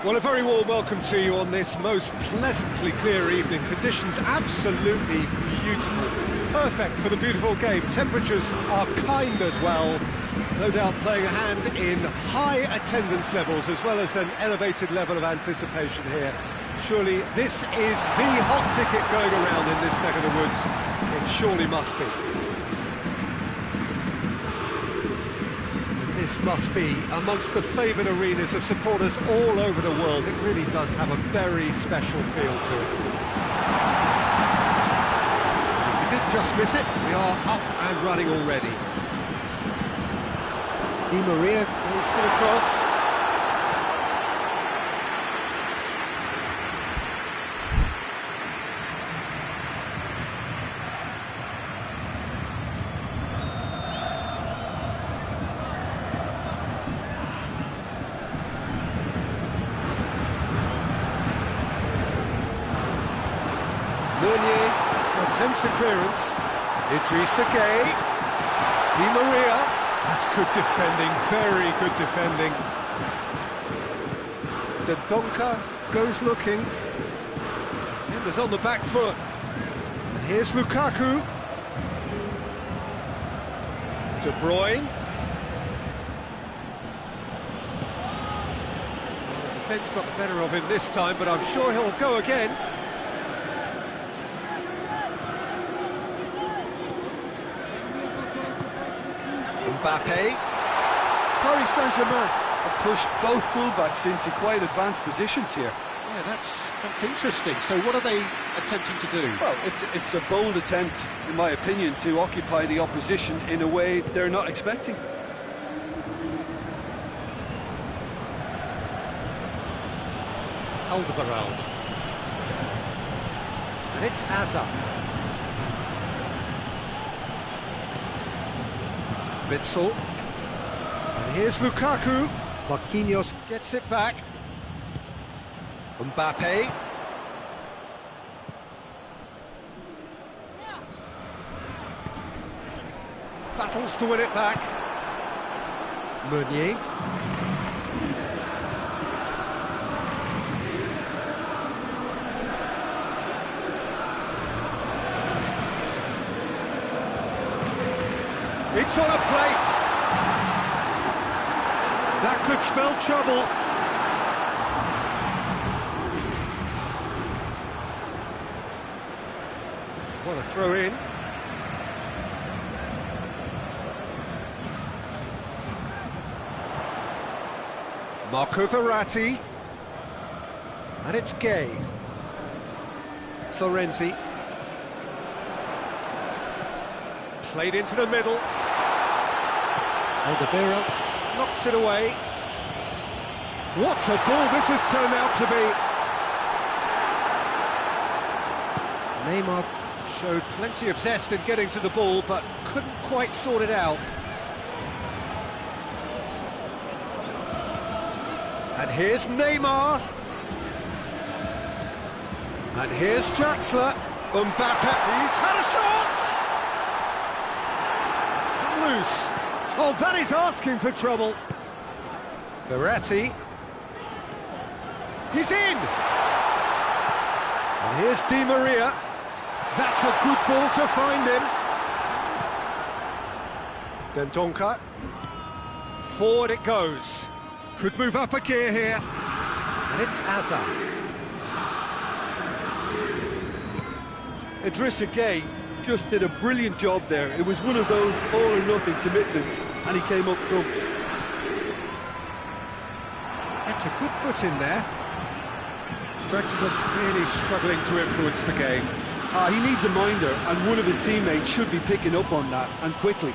Well, a very warm welcome to you on this most pleasantly clear evening. Conditions absolutely beautiful. Perfect for the beautiful game. Temperatures are kind as well. No doubt playing a hand in high attendance levels as well as an elevated level of anticipation here. Surely this is the hot ticket going around in this neck of the woods. It surely must be. This must be amongst the favoured arenas of supporters all over the world. It really does have a very special feel to it. If you did just miss it, we are up and running already. Di Maria goes for the cross. Meunier attempts a clearance. Idrissa Gueye. Di Maria. That's good defending, very good defending. Dendoncker goes looking. Defender's on the back foot. And here's Lukaku. De Bruyne. The defence got the better of him this time, but I'm sure he'll go again. Mbappe. Paris Saint-Germain have pushed both fullbacks into quite advanced positions here. Yeah, that's interesting. So what are they attempting to do? Well, it's a bold attempt, in my opinion, to occupy the opposition in a way they're not expecting. Alderweireld. And it's Hazard. Witsel. And here's Lukaku. Marquinhos gets it back. Mbappe. Battles to win it back. Meunier. It's on a plate. That could spell trouble. What a throw in. Marco Verratti. And it's Gay. Florenzi. Played into the middle. Alderweireld knocks it away. What a ball this has turned out to be. Neymar showed plenty of zest in getting to the ball, but couldn't quite sort it out. And here's Neymar. And here's Draxler. Mbappe, he's had a shot! It's come loose. Oh, that is asking for trouble. Verratti. He's in! And here's Di Maria. That's a good ball to find him. Dendoncker. Forward it goes. Could move up a gear here. And it's Hazard. Idrissa Gueye just did a brilliant job there. It was one of those all-or-nothing commitments, and he came up trumps. That's a good foot in there. Draxler really struggling to influence the game. He needs a minder, and one of his teammates should be picking up on that, and quickly.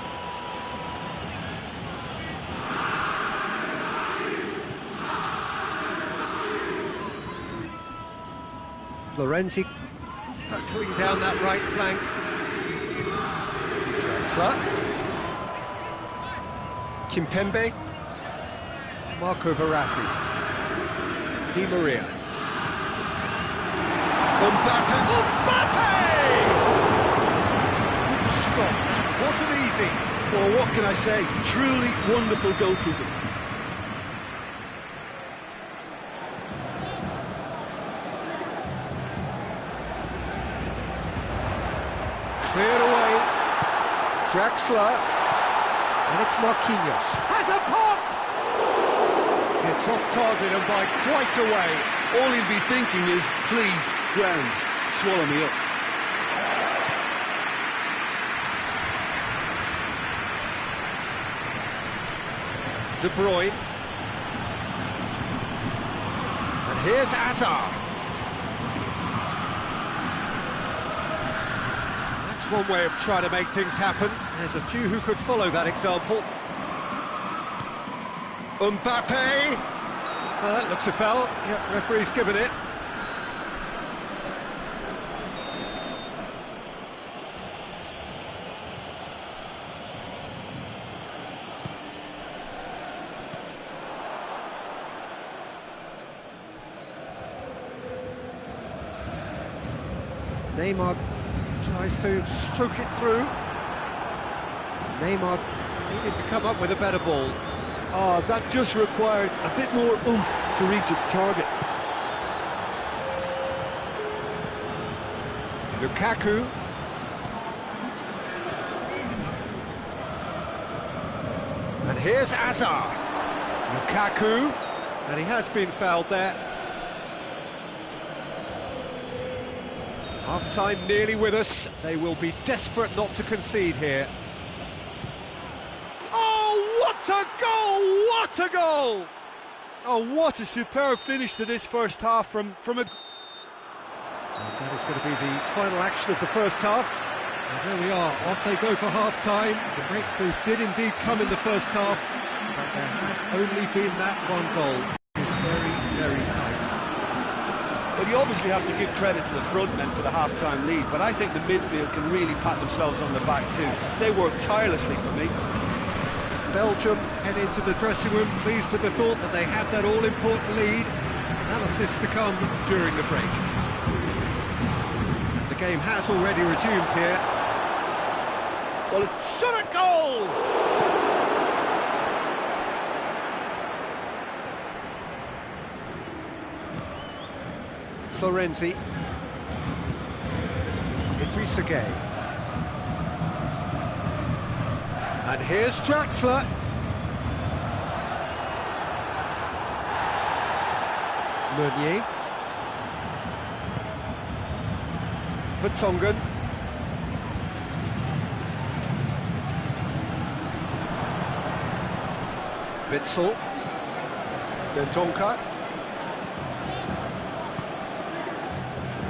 Florenzi hurtling down that right flank. Draxler. Kimpembe. Marco Verratti. Di Maria. Mbappe! Good stop, that wasn't easy. Well, what can I say? Truly wonderful goalkeeping. Cleared away. Draxler. And it's Marquinhos. Has a pop! It's off target and by quite a way. All he'll be thinking is, please, ground, swallow me up. De Bruyne. And here's Hazard. That's one way of trying to make things happen. There's a few who could follow that example. Mbappe! That looks a foul. Yep, referee's given it. Neymar tries to stroke it through. Neymar needed to come up with a better ball. Oh, that just required a bit more oomph to reach its target. Lukaku. And here's Hazard. Lukaku. And he has been fouled there. Half-time nearly with us. They will be desperate not to concede here. What a goal! What a goal! Oh, what a superb finish to this first half from a... And that is going to be the final action of the first half. And there we are, off they go for half-time. The breakthroughs did indeed come in the first half, but there has only been that one goal. It's very, very tight. Well, you obviously have to give credit to the front men for the half-time lead, but I think the midfield can really pat themselves on the back too. They worked tirelessly for me. Belgium head into the dressing room pleased with the thought that they have that all-important lead. Analysis to come during the break. And the game has already resumed here. Well, it's shot at goal! Florenzi. Idrissa Gueye. And here's Draxler. Meunier. Vertonghen. Witsel. Dendoncker.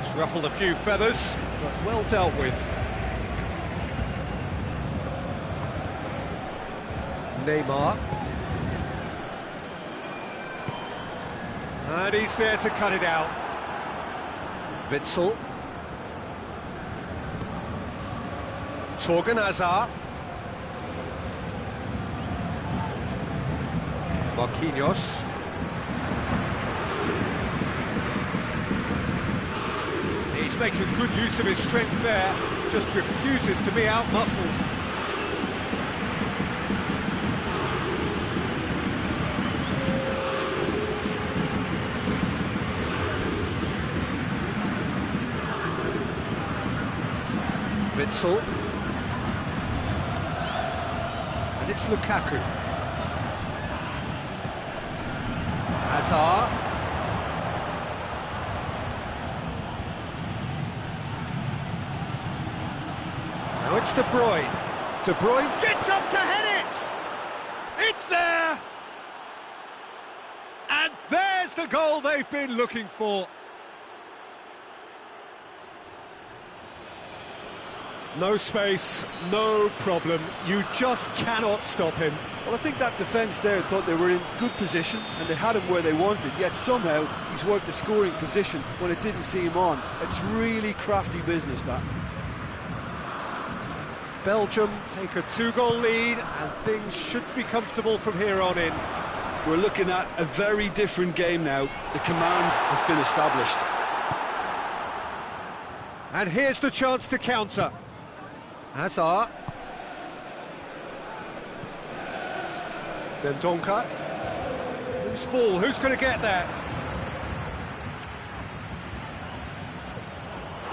It's ruffled a few feathers, but well dealt with. Neymar. And he's there to cut it out. Witsel. Torgan Hazard. Marquinhos. He's making good use of his strength there, just refuses to be out-muscled. Witsel. And it's Lukaku. Hazard. Now it's De Bruyne. De Bruyne gets up to head it! It's there! And there's the goal they've been looking for. No space, no problem. You just cannot stop him. Well, I think that defence there thought they were in good position and they had him where they wanted, yet somehow he's worked the scoring position when it didn't see him on. It's really crafty business, that. Belgium take a 2-goal lead and things should be comfortable from here on in. We're looking at a very different game now. The command has been established. And here's the chance to counter. Hazard. Dendoncker. Loose ball, who's going to get there?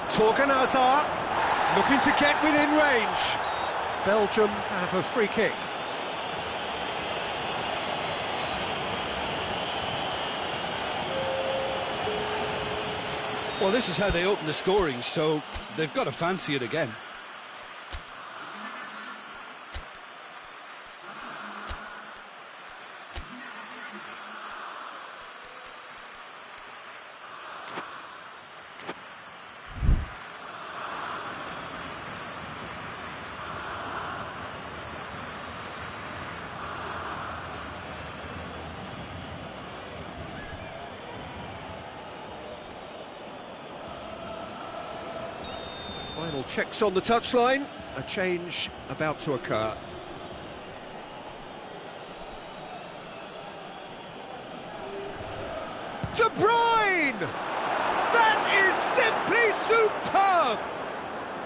Torgan Hazard, looking to get within range. Belgium have a free kick. Well, this is how they open the scoring, so they've got to fancy it again. Final checks on the touchline, a change about to occur. De Bruyne! That is simply superb!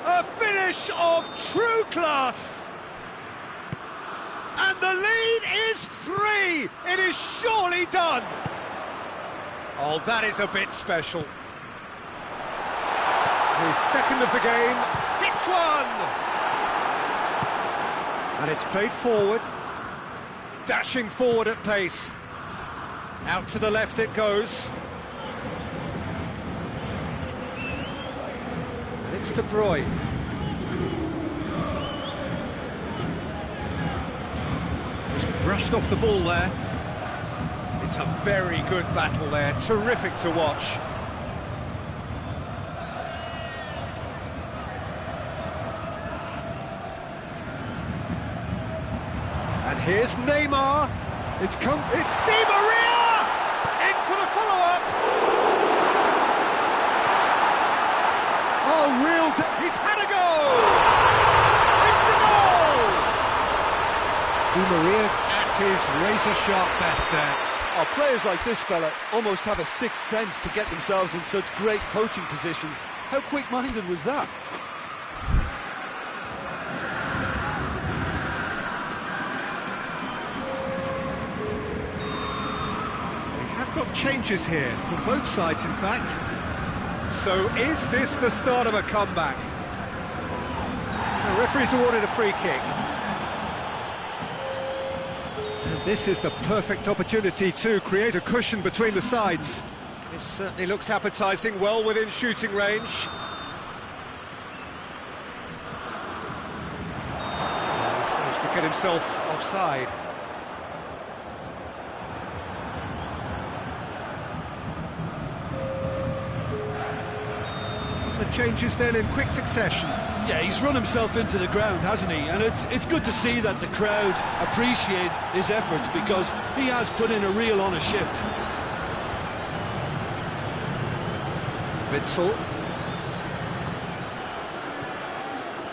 A finish of true class! And the lead is 3! It is surely done! Oh, that is a bit special. His second of the game, hits one! And it's played forward, dashing forward at pace. Out to the left it goes. And it's De Bruyne. Just brushed off the ball there. It's a very good battle there, terrific to watch. And here's Neymar. It's Di Maria! In for the follow-up. Oh, he's had a goal! It's a goal! Di Maria at his razor-sharp best there. Oh, players like this fella almost have a sixth sense to get themselves in such great coaching positions. How quick-minded was that? Got changes here from both sides, in fact. So is this the start of a comeback? The referee's awarded a free kick. This is the perfect opportunity to create a cushion between the sides. This certainly looks appetising, well within shooting range. He's managed to get himself offside. The changes then in quick succession. Yeah, he's run himself into the ground, hasn't he? And it's good to see that the crowd appreciate his efforts, because he has put in a real honest shift. Witsel.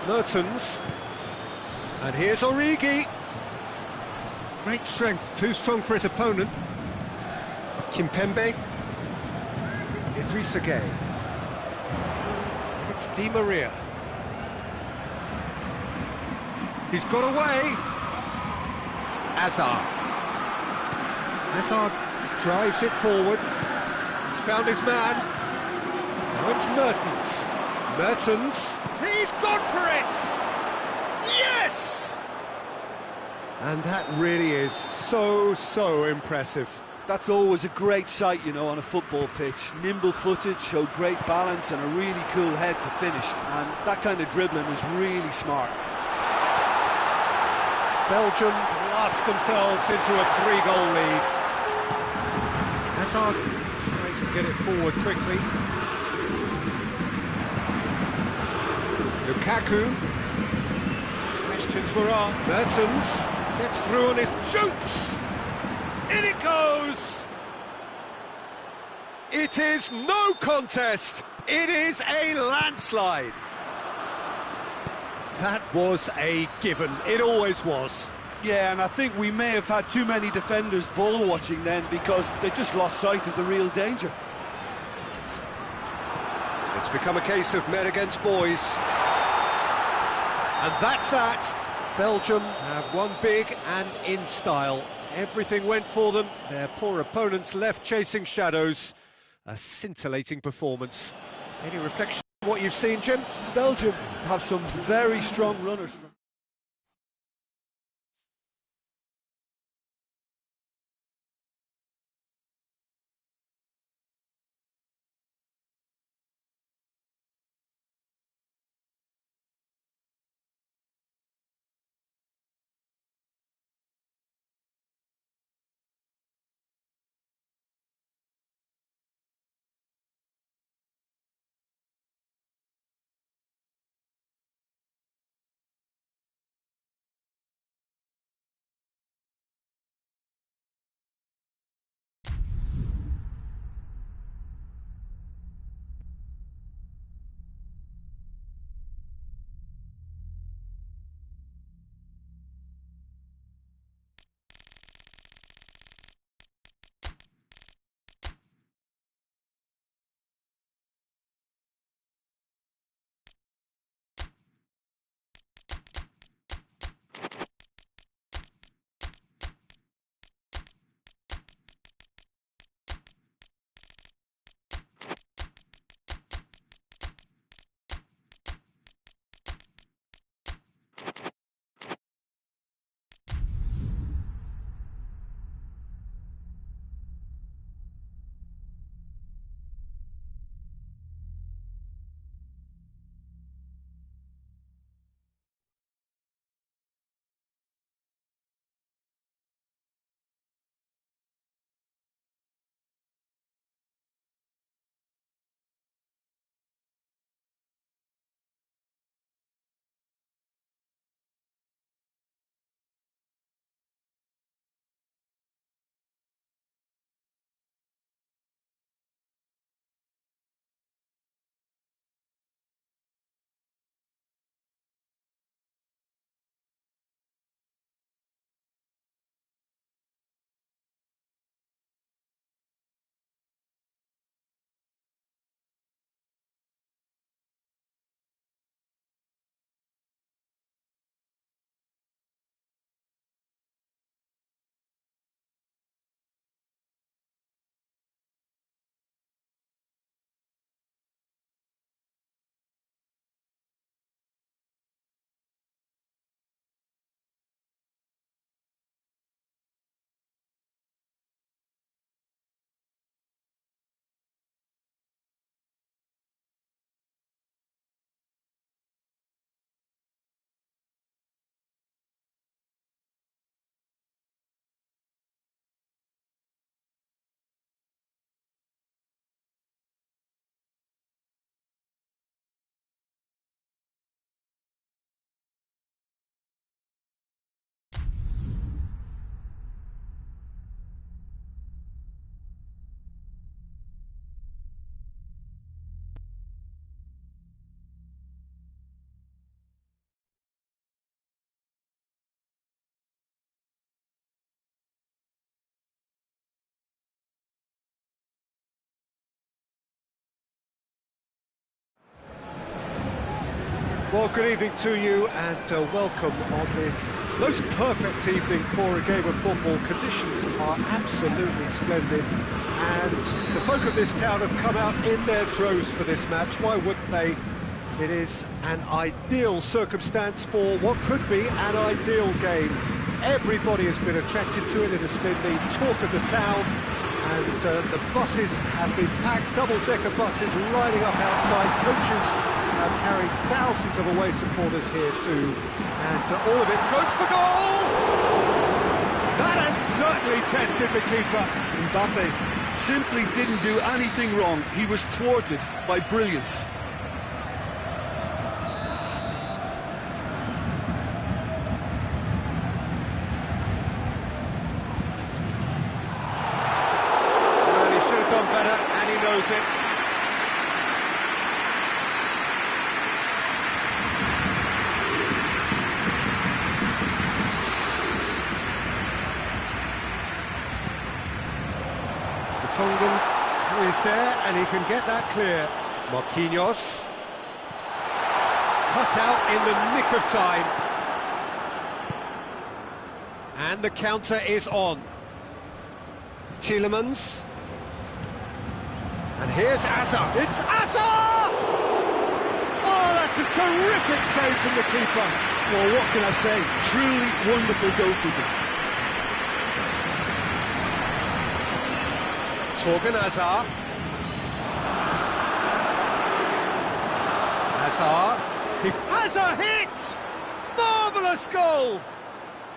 Mertens. And here's Origi. Great strength, too strong for his opponent. Kimpembe. Idrissa Gueye. It's Di Maria. He's got away. Hazard. Hazard drives it forward. He's found his man. Now it's Mertens. Mertens. He's gone for it! Yes! And that really is so impressive. That's always a great sight, you know, on a football pitch. Nimble-footed, showed great balance and a really cool head to finish. And that kind of dribbling is really smart. Belgium blast themselves into a 3-goal lead. Hazard tries to get it forward quickly. Lukaku. Questions were asked. Mertens gets through on his shoots. In it goes! It is no contest. It is a landslide. That was a given. It always was. Yeah, and I think we may have had too many defenders ball watching then, because they just lost sight of the real danger. It's become a case of men against boys. And that's that. Belgium have won big and in style. Everything went for them. Their poor opponents left chasing shadows. A scintillating performance. Any reflection on what you've seen, Jim? Belgium have some very strong runners from Well, good evening to you and welcome on this most perfect evening for a game of football. Conditions are absolutely splendid and the folk of this town have come out in their droves for this match. Why wouldn't they? It is an ideal circumstance for what could be an ideal game. Everybody has been attracted to it. It has been the talk of the town. And the buses have been packed, double-decker buses lining up outside. Coaches have carried thousands of away supporters here too. And all of it goes for goal! That has certainly tested the keeper. Mbappe simply didn't do anything wrong. He was thwarted by brilliance. Tongan is there and he can get that clear. Marquinhos cut out in the nick of time. And the counter is on. Tielemans. And here's Hazard. It's Hazard! Oh, that's a terrific save from the keeper. Well, what can I say? Truly wonderful goalkeeping. Torgan Hazard. Hazard hits! Marvellous goal!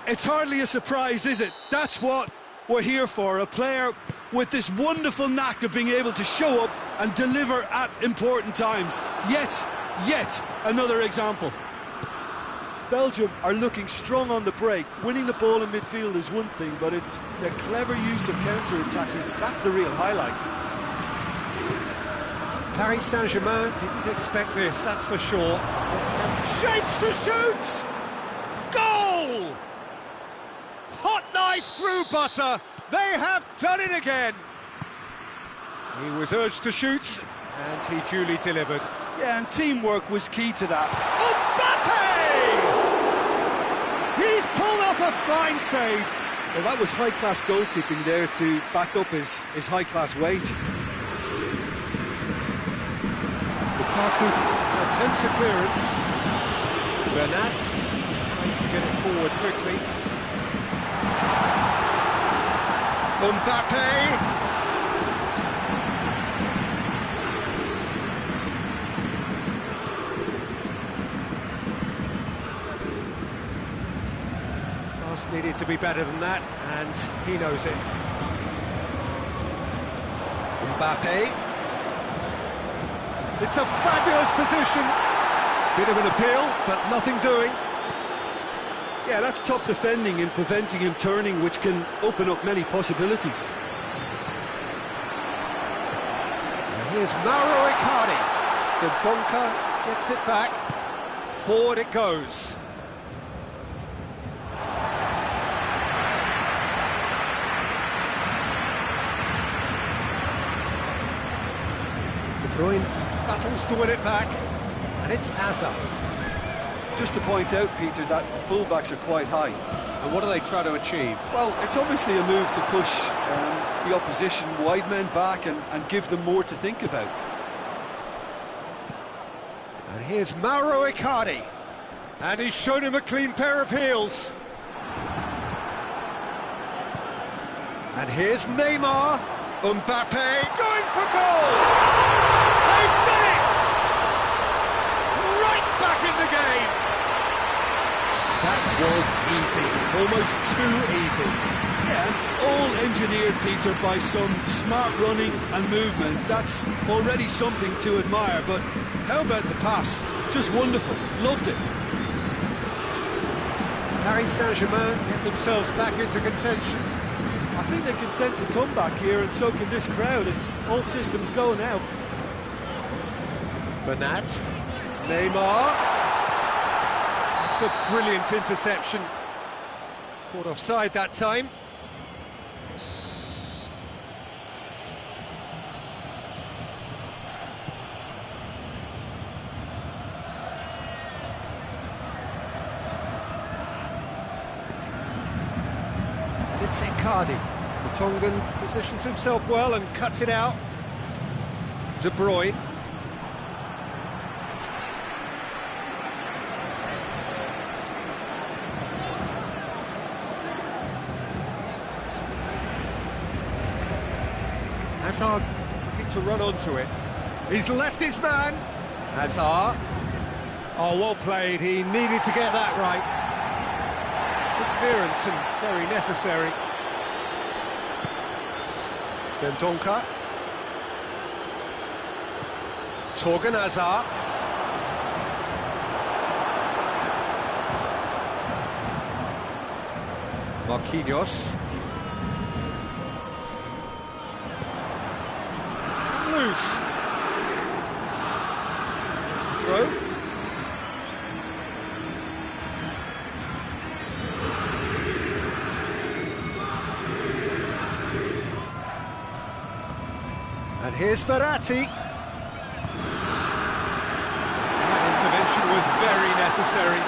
It's hardly a surprise, is it? That's what we're here for. A player with this wonderful knack of being able to show up and deliver at important times. Yet another example. Belgium are looking strong on the break. Winning the ball in midfield is one thing, but it's their clever use of counter-attacking. That's the real highlight. Paris Saint-Germain didn't expect this, that's for sure. Shapes to shoot! Goal! Hot knife through butter. They have done it again. He was urged to shoot, and he duly delivered. Yeah, and teamwork was key to that. Mbappe! He's pulled off a fine save. Well, that was high-class goalkeeping there to back up his high-class wage. Lukaku attempts a clearance. Bernat tries to get it forward quickly. Mbappe! Needed to be better than that, and he knows it. Mbappe. It's a fabulous position. Bit of an appeal, but nothing doing. Yeah, that's top defending and preventing him turning, which can open up many possibilities. And here's Mauro Icardi. Dendoncker gets it back. Forward it goes. De Bruyne battles to win it back, and it's Hazard. Just to point out, Peter, that the fullbacks are quite high. And what do they try to achieve? Well, it's obviously a move to push the opposition wide men back and give them more to think about. And here's Mauro Icardi, and he's shown him a clean pair of heels. And here's Neymar. Mbappe going for goal! They've done it! Right back in the game! That was easy, almost too easy. Yeah, all engineered, Peter, by some smart running and movement. That's already something to admire, but how about the pass? Just wonderful, loved it. Paris Saint-Germain get themselves back into contention. I think they can sense a comeback here, and so can this crowd. It's all systems go now. Bernat, Neymar. It's a brilliant interception. Caught offside that time. it's Icardi. The Tongan positions himself well and cuts it out. De Bruyne. Hazard looking to run onto it. He's left his man. Hazard. Oh, well played. He needed to get that right. Good clearance and very necessary. Dendoncker. Torgan Hazard. Marquinhos. It's come loose. It's the throw. And here's Verratti. That intervention was very necessary.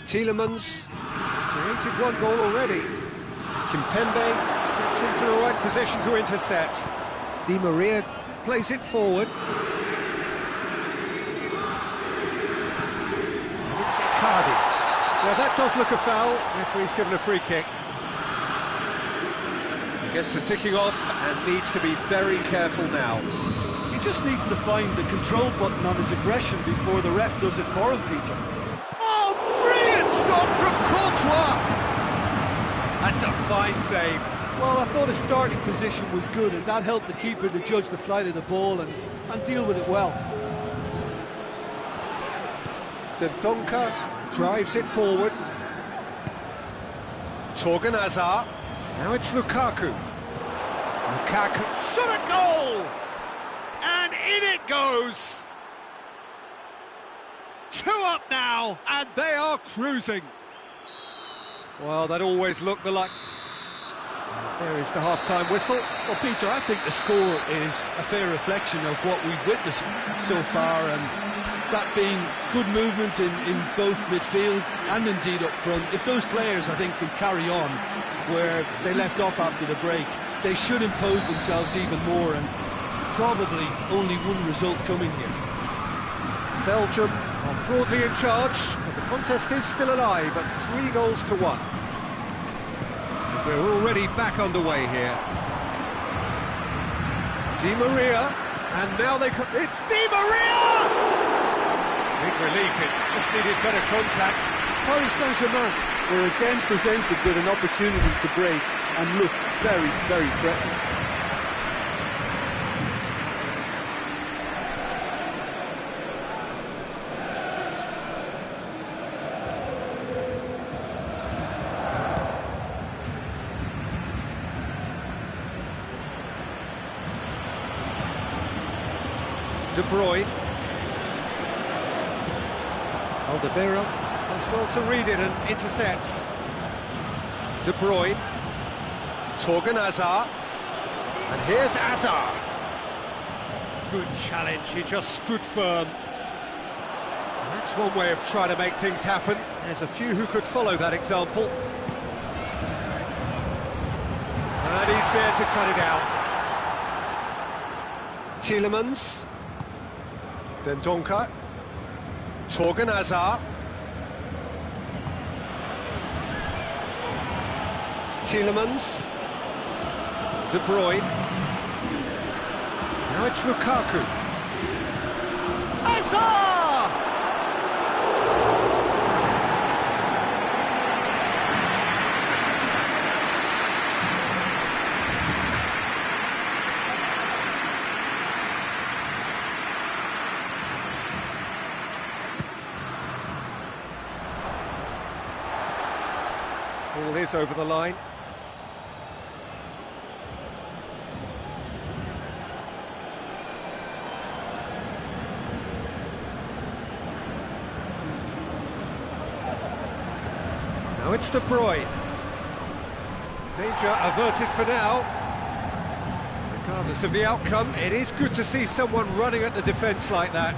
Tielemans has created one goal already. Kimpembe gets into the right position to intercept. Di Maria plays it forward. And it's Icardi. Now that does look a foul. Referee's given a free kick. Gets the ticking off and needs to be very careful now. He just needs to find the control button on his aggression before the ref does it for him, Peter. Oh, brilliant stop from Courtois! That's a fine save. Well, I thought his starting position was good, and that helped the keeper to judge the flight of the ball and deal with it well. Dendoncker drives it forward. Torgan Hazard. Now it's Lukaku. Lukaku shot a goal! And in it goes! 2 up now, and they are cruising. Well, that always looked the like. There is the half-time whistle. Well, Peter, I think the score is a fair reflection of what we've witnessed so far, and that being good movement in both midfield and indeed up front. If those players, I think, can carry on where they left off after the break, they should impose themselves even more, and probably only one result coming here. Belgium are broadly in charge, but the contest is still alive at 3-1. And we're already back underway here. Di Maria, and now it's Di Maria! Big relief, it just needed better contact. Paris Saint-Germain were again presented with an opportunity to break and look very, very threatening. De Bruyne. Alderweireld does well to read it and intercepts. De Bruyne. Torgan Hazard. And here's Hazard. Good challenge, he just stood firm. That's one way of trying to make things happen. There's a few who could follow that example. And he's there to cut it out. Tielemans. Dendoncker. Torgan Hazard. Tielemans. De Bruyne. Now it's Lukaku. Hazard! Ball is over the line. Now it's De Bruyne. Danger averted for now. Regardless of the outcome, it is good to see someone running at the defence like that.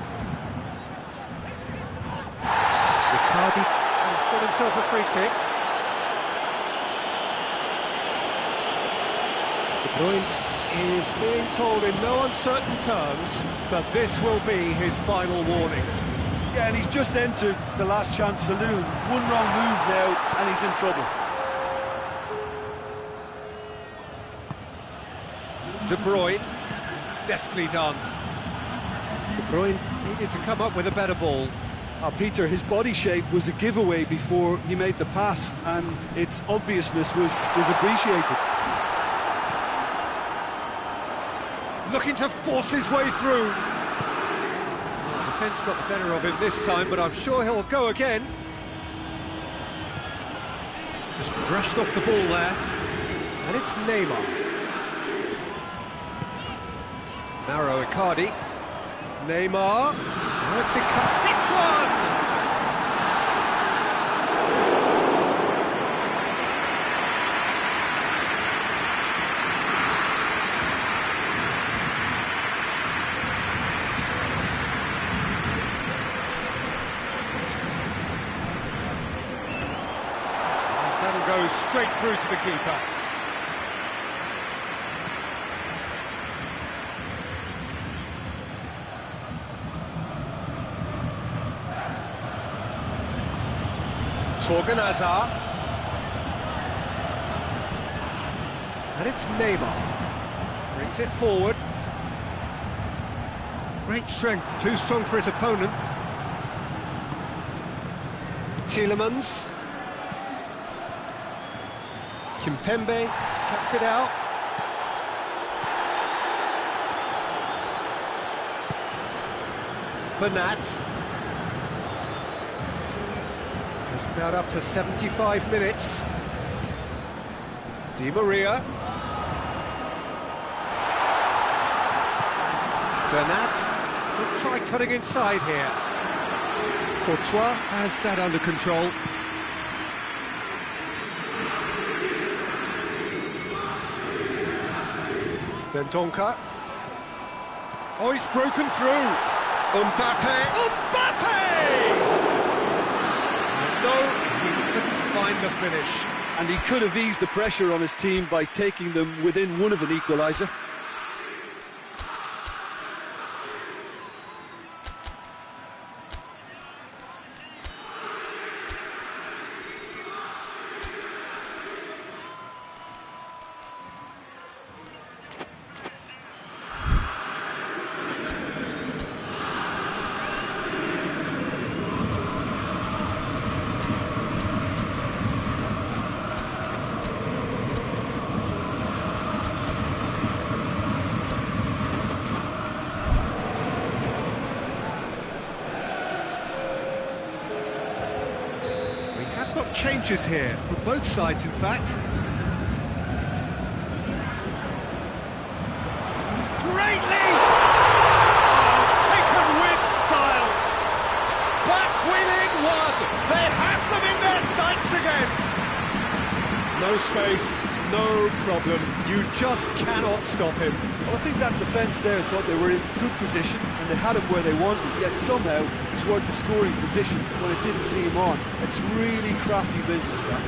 Icardi has got himself a free kick. De Bruyne is being told in no uncertain terms that this will be his final warning. Yeah, and he's just entered the last chance saloon. One wrong move now, and he's in trouble. De Bruyne, deftly done. De Bruyne needed to come up with a better ball. Peter, his body shape was a giveaway before he made the pass, and its obviousness was appreciated. Looking to force his way through. The defence got the better of him this time, but I'm sure he'll go again. Just brushed off the ball there. And it's Neymar. Mauro Icardi. Neymar. Now it's Icardi. Hits one! That'll go straight through to the keeper. Torgan Hazard. And it's Neymar. Brings it forward. Great strength, too strong for his opponent. Tielemans. Kimpembe cuts it out. Bernat. Just about up to 75 minutes. Di Maria. Bernat could try cutting inside here. Courtois has that under control. Dendoncker. Oh, he's broken through. Mbappe. No, he couldn't find the finish. And he could have eased the pressure on his team by taking them within one of an equaliser. Changes here, from both sides in fact. Great lead! Oh, taken with style! Back within one! They have them in their sights again! No space, no problem. You just cannot stop him. Well, I think that defence there thought they were in good position and they had him where they wanted, yet somehow he's worked the scoring position when it didn't see him on. It's really crafty business, that.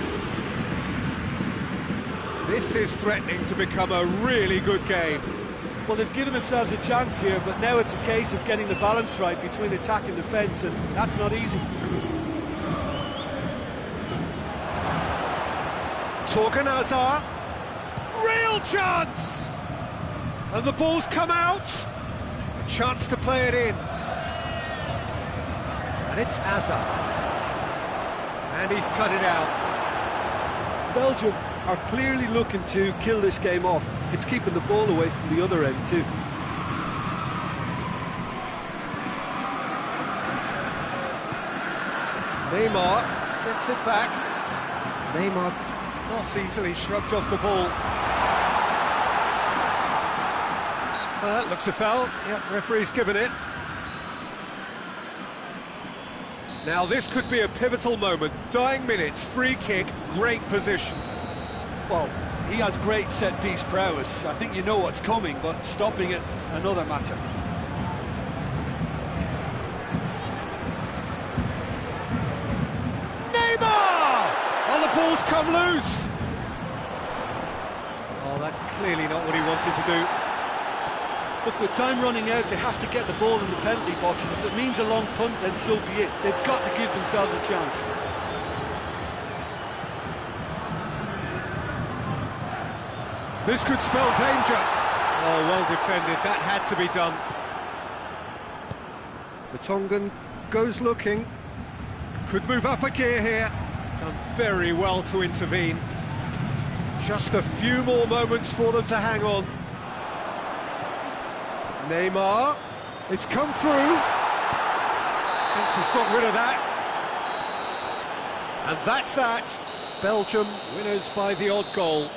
This is threatening to become a really good game. Well, they've given themselves a chance here, but now it's a case of getting the balance right between attack and defence, and that's not easy. Torgan Hazard. Real chance! And the ball's come out. A chance to play it in. And it's Hazard. And he's cut it out. Belgium are clearly looking to kill this game off. It's keeping the ball away from the other end too. Neymar gets it back. Neymar not easily shrugged off the ball. Looks a foul. Yep, referee's given it. Now this could be a pivotal moment. Dying minutes, free kick, great position. Well, he has great set-piece prowess. I think you know what's coming, but stopping it, another matter. Neymar! ball's come loose. Oh, that's clearly not what he wanted to do. Look, with time running out, they have to get the ball in the penalty box, and if it means a long punt, then so be it. They've got to give themselves a chance. This could spell danger. Oh, well defended. That had to be done. The Tongan goes looking. Could move up a gear here. Done very well to intervene. Just a few more moments for them to hang on. Neymar. It's come through. Fence has got rid of that. And that's that. Belgium winners by the odd goal. It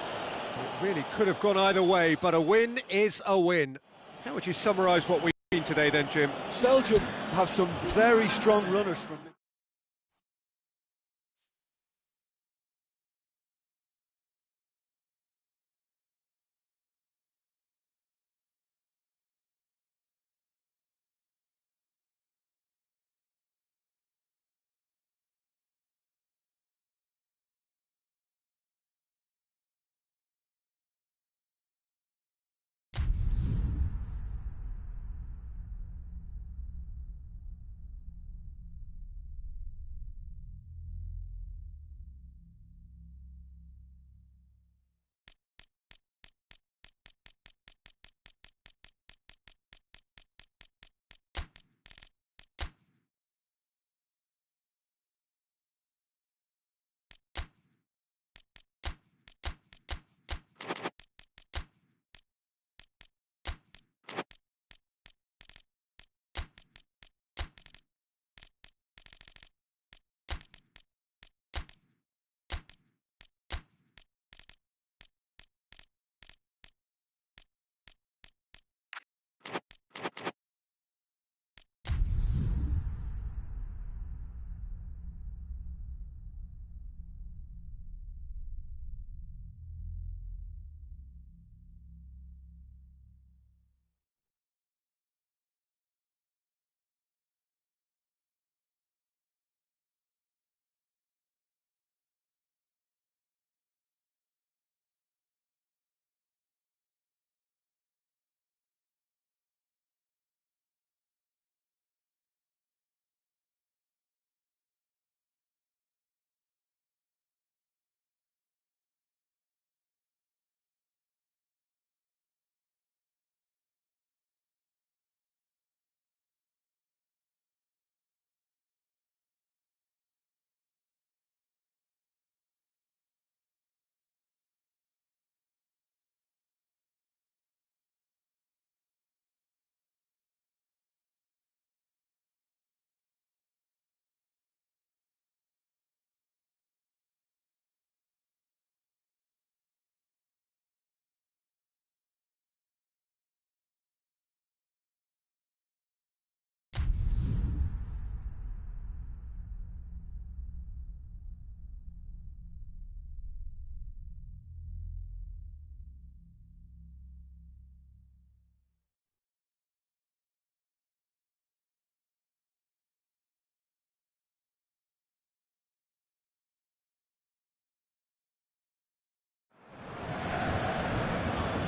really could have gone either way, but a win is a win. How would you summarise what we've seen today then, Jim? Belgium have some very strong runners from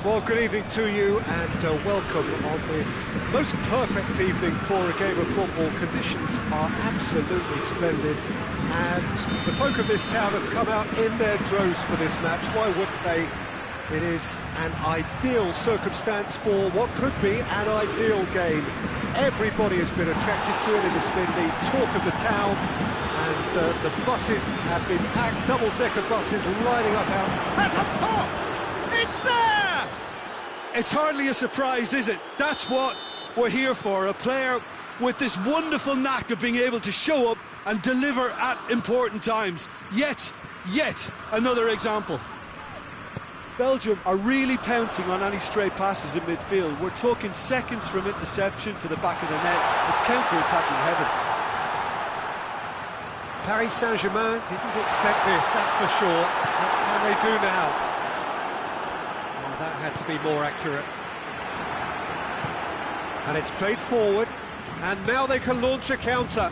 Well, good evening to you and welcome on this most perfect evening for a game of football. Conditions are absolutely splendid and the folk of this town have come out in their droves for this match. Why wouldn't they? It is an ideal circumstance for what could be an ideal game. Everybody has been attracted to it. It has been the talk of the town and the buses have been packed, double-decker buses lining up out. That's up top! It's there! It's hardly a surprise, is it? That's what we're here for, a player with this wonderful knack of being able to show up and deliver at important times. Yet another example. Belgium are really pouncing on any stray passes in midfield. We're talking seconds from interception to the back of the net. It's counter-attacking heaven. Paris Saint-Germain didn't expect this, that's for sure. What can they do now? Well, that had to be more accurate. And it's played forward, and now they can launch a counter.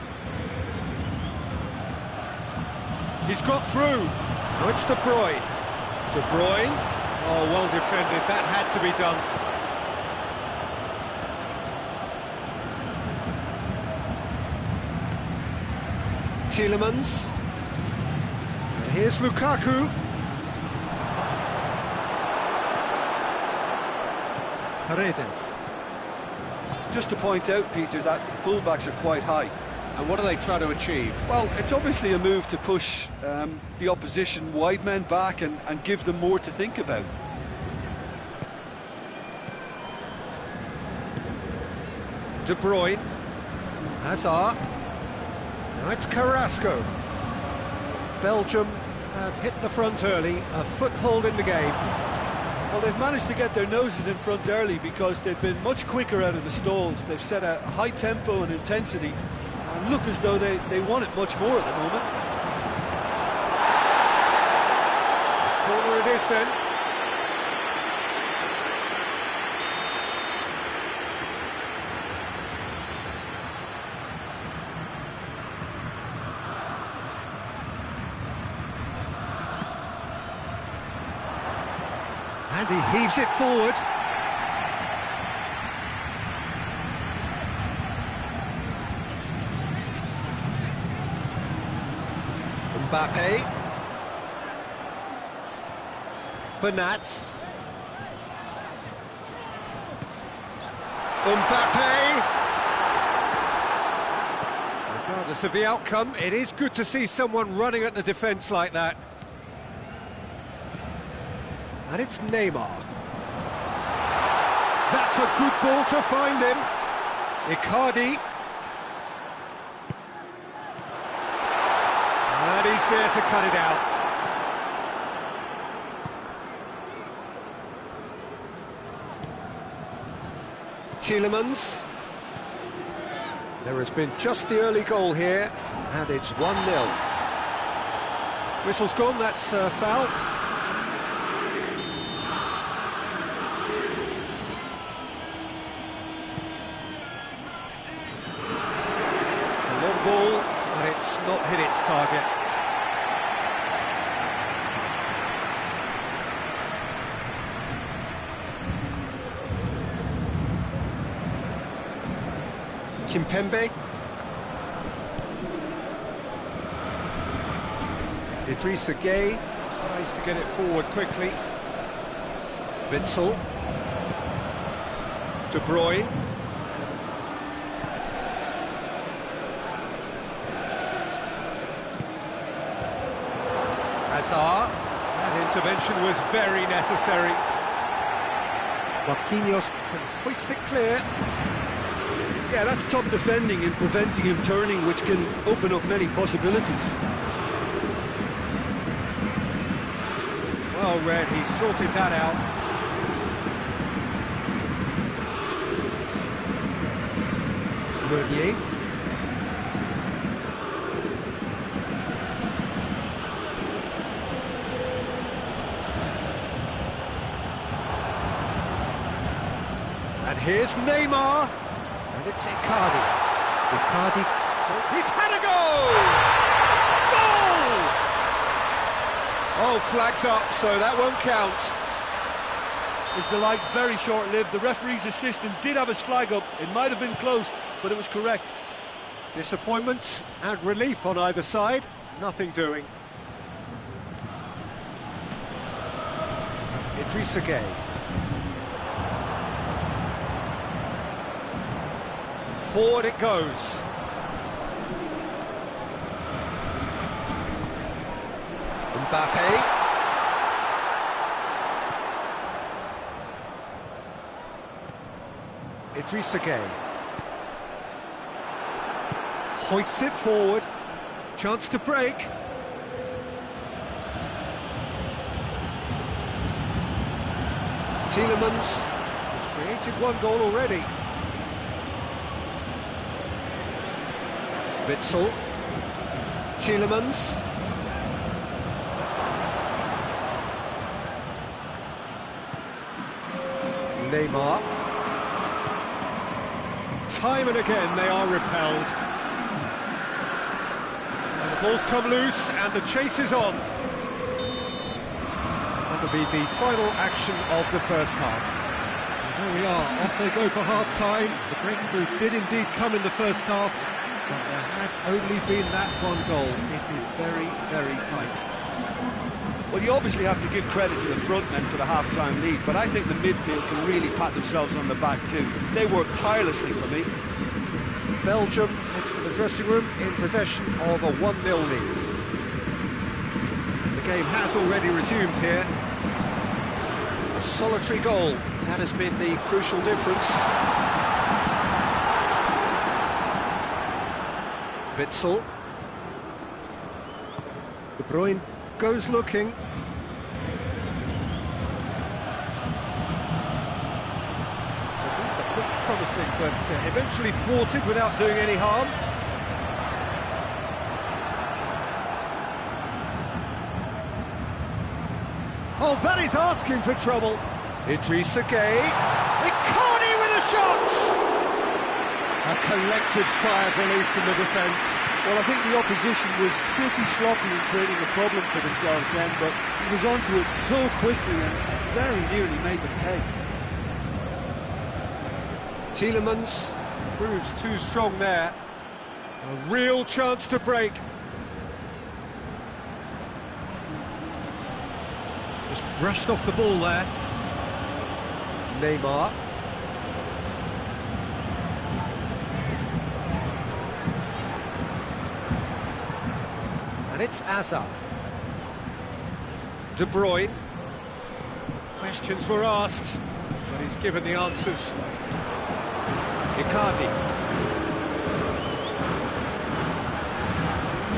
He's got through, Oh, it's De Bruyne. De Bruyne. Oh, well defended. That had to be done. Tielemans. And here's Lukaku. Paredes. Just to point out, Peter, that the fullbacks are quite high. And what do they try to achieve? Well, it's obviously a move to push the opposition wide men back and give them more to think about. De Bruyne. Hazard. Now it's Carrasco. Belgium have hit the front early, a foothold in the game. Well, they've managed to get their noses in front early because they've been much quicker out of the stalls. They've set a high tempo and intensity and look as though they want it much more at the moment. Corner it is then. And he heaves it forward. Mbappe. Bernat. Mbappe. Regardless of the outcome, it is good to see someone running at the defence like that. And it's Neymar. That's a good ball to find him. Icardi. And he's there to cut it out. Tielemans. There has been just the early goal here, and it's 1-0. Whistle's gone, that's a foul. Long ball, and it's not hit its target. Kimpembe. Idrissa Gueye tries to get it forward quickly. Witsel. De Bruyne. Hazard. That intervention was very necessary. Marquinhos can hoist it clear. Yeah, that's top defending and preventing him turning, which can open up many possibilities. Well read, he sorted that out. Meunier. And here's Neymar. And it's Icardi. Icardi. He's had a goal! Goal! Oh, flags up, so that won't count. His delight very short-lived. The referee's assistant did have his flag up. It might have been close, but it was correct. Disappointment and relief on either side. Nothing doing. Idrissa Gueye. Forward it goes. Mbappe. Idrissa Gueye. Hoists it forward. Chance to break. Tielemans has created one goal already. Witsel. Tielemans. Neymar. Time and again they are repelled. And the ball's come loose and the chase is on. That'll be the final action of the first half. And there we are, off they go for half-time. The breakthrough did indeed come in the first half, but there has only been that one goal. It is very, very tight. Well, you obviously have to give credit to the front men for the half-time lead, but I think the midfield can really pat themselves on the back too. They worked tirelessly for me. Belgium head for the dressing room in possession of a 1-0 lead. And the game has already resumed here. A solitary goal, that has been the crucial difference. Witsel. De Bruyne goes looking. So both looked promising, but eventually thwarted without doing any harm. Oh, that is asking for trouble. Idrissa Gueye. Icardi with a shot! A collective sigh of relief from the defence. Well, I think the opposition was pretty sloppy in creating a problem for themselves then, but he was onto it so quickly and very nearly made them pay. Tielemans proves too strong there. A real chance to break. Just brushed off the ball there. Neymar. And it's Hazard. De Bruyne. Questions were asked, but he's given the answers. Icardi.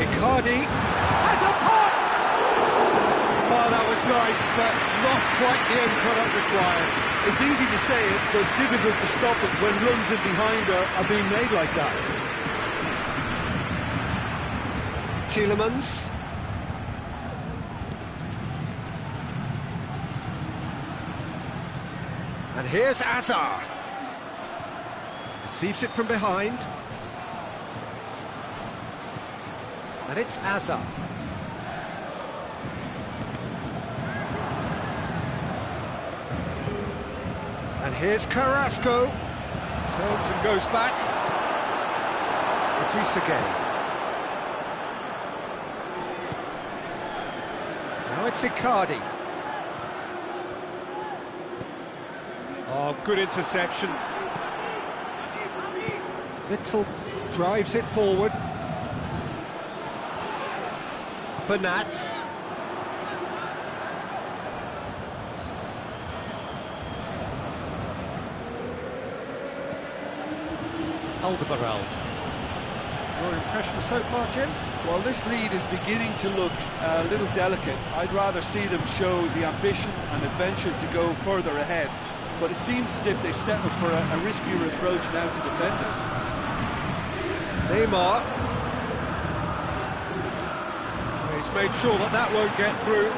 Icardi has a pot! Oh, that was nice, but not quite the end product required. It's easy to say it, but difficult to stop it when runs in behind are being made like that. Tielemans. And here's Hazard. Receives it from behind. And it's Hazard. And here's Carrasco. Turns and goes back. Idrissa Gueye. Now it's Icardi. Oh, good interception. Witsel drives it forward. Bernat. Alderweireld. Your impression so far, Jim? Well, this lead is beginning to look a little delicate. I'd rather see them show the ambition and adventure to go further ahead. But it seems as if they settled for a riskier approach now to defend this. Neymar. He's made sure that that won't get through.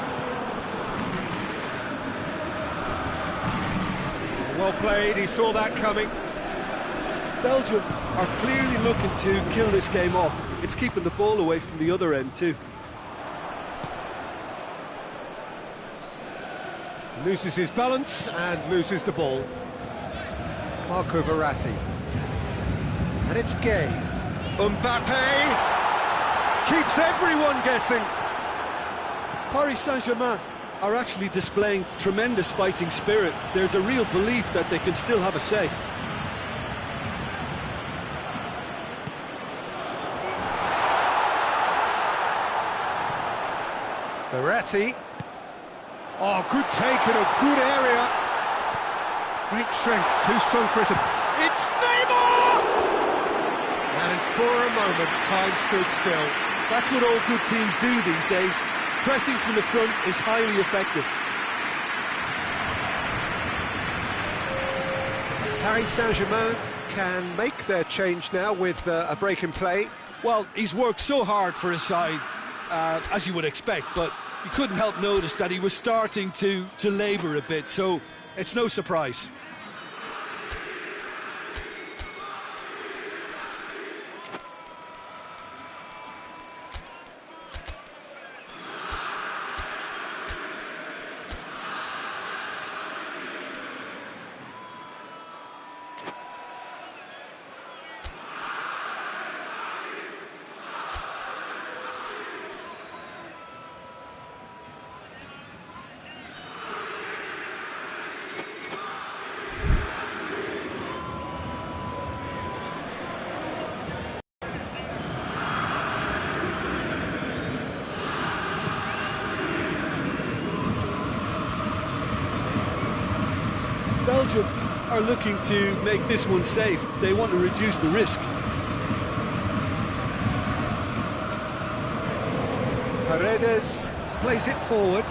Well played, he saw that coming. Belgium are clearly looking to kill this game off. It's keeping the ball away from the other end too. Loses his balance and loses the ball. Marco Verratti. And it's Gueye. Mbappe keeps everyone guessing. Paris Saint-Germain are actually displaying tremendous fighting spirit. There's a real belief that they can still have a say. Verratti. Oh, good take in a good area. Great strength, too strong for him. It's Neymar! And for a moment, time stood still. That's what all good teams do these days. Pressing from the front is highly effective. Paris Saint-Germain can make their change now with a break in play. Well, he's worked so hard for his side, as you would expect, but you couldn't help notice that he was starting to labour a bit, so it's no surprise. Belgium are looking to make this one safe. They want to reduce the risk. Paredes plays it forward.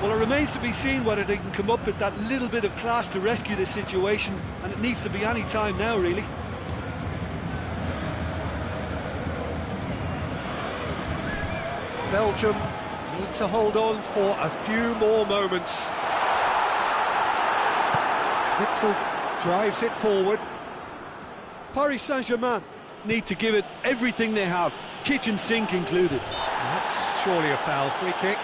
Well, it remains to be seen whether they can come up with that little bit of class to rescue this situation, and it needs to be any time now, really. Belgium need to hold on for a few more moments. Witsel drives it forward. Paris Saint-Germain need to give it everything they have, kitchen sink included. That's surely a foul. Free kick.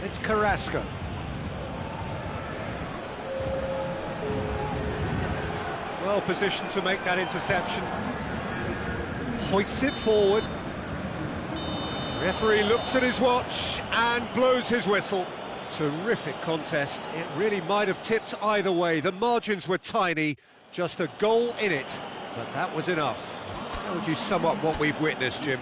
It's Carrasco. Well positioned to make that interception. Hoists it forward. Referee looks at his watch and blows his whistle. Terrific contest. It really might have tipped either way. The margins were tiny, just a goal in it, but that was enough. How would you sum up what we've witnessed, Jim?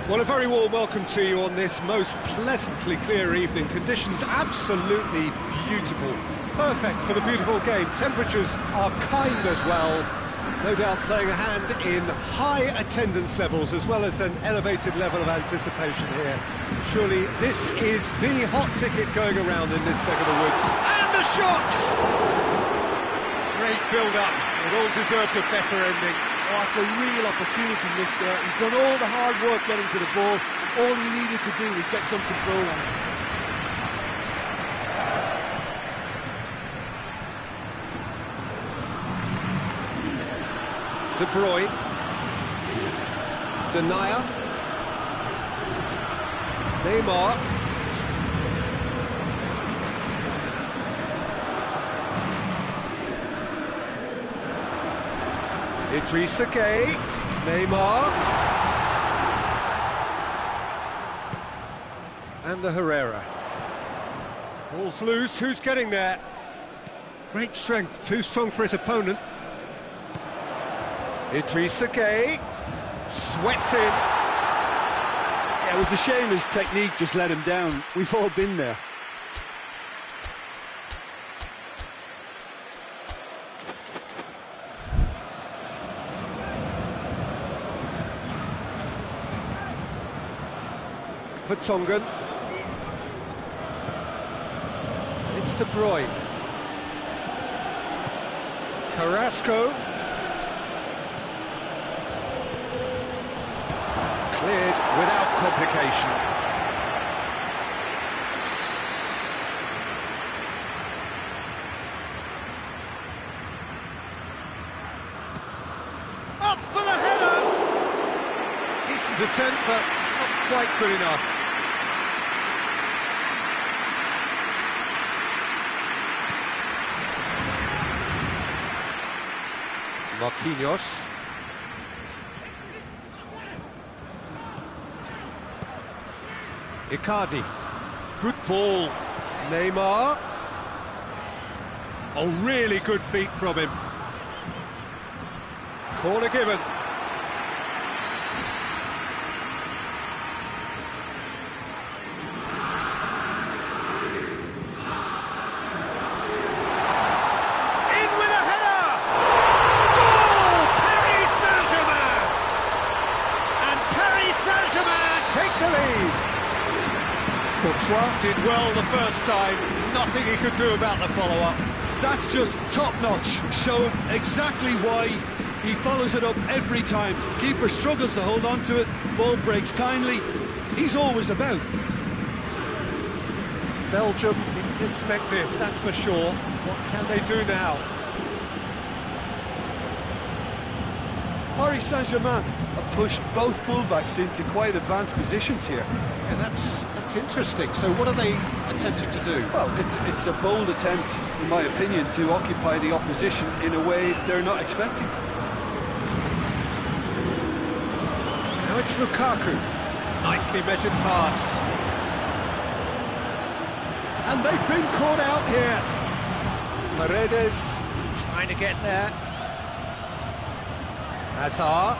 Well, a very warm welcome to you on this most pleasantly clear evening. Conditions absolutely beautiful. Perfect for the beautiful game. Temperatures are kind as well. No doubt playing a hand in high attendance levels as well as an elevated level of anticipation here. Surely this is the hot ticket going around in this neck of the woods. And the shot! build-up. It all deserved a better ending. Oh, it's a real opportunity missed there. He's done all the hard work getting to the ball. All he needed to do was get some control on it. De Bruyne. Denayer. Neymar. Idrissa Gueye. Neymar. And the Herrera. Ball's loose, who's getting there? Great strength, too strong for his opponent. Idrissa Gueye. Swept in. Yeah, it was a shame his technique just let him down. We've all been there. Vertonghen. It's De Bruyne. Carrasco. Cleared without complication. Up for the header! Decent attempt, but not quite good enough. Marquinhos. Icardi. Good ball. Neymar. Oh, really good feet from him. Corner given. Courtois did well the first time, nothing he could do about the follow-up. That's just top-notch, showed exactly why he follows it up every time. Keeper struggles to hold on to it, ball breaks kindly, he's always about. Belgium didn't expect this, that's for sure. What can they do now? Paris Saint-Germain have pushed both fullbacks into quite advanced positions here. Yeah, that's interesting. So what are they attempting to do? Well, it's a bold attempt, in my opinion, to occupy the opposition in a way they're not expecting. Now it's Lukaku. Nicely measured pass. And they've been caught out here. Paredes trying to get there. Hazard.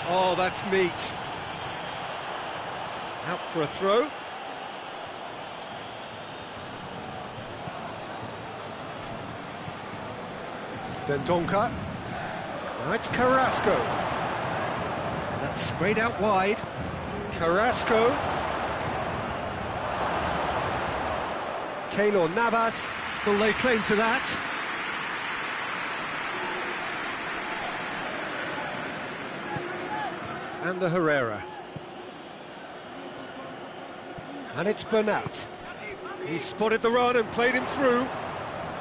Oh, that's neat. Out for a throw. Dendoncker. Now it's Carrasco. That's sprayed out wide. Carrasco. Keylor Navas. Will lay claim to that? And the Herrera. And it's Bernat. He spotted the run and played him through.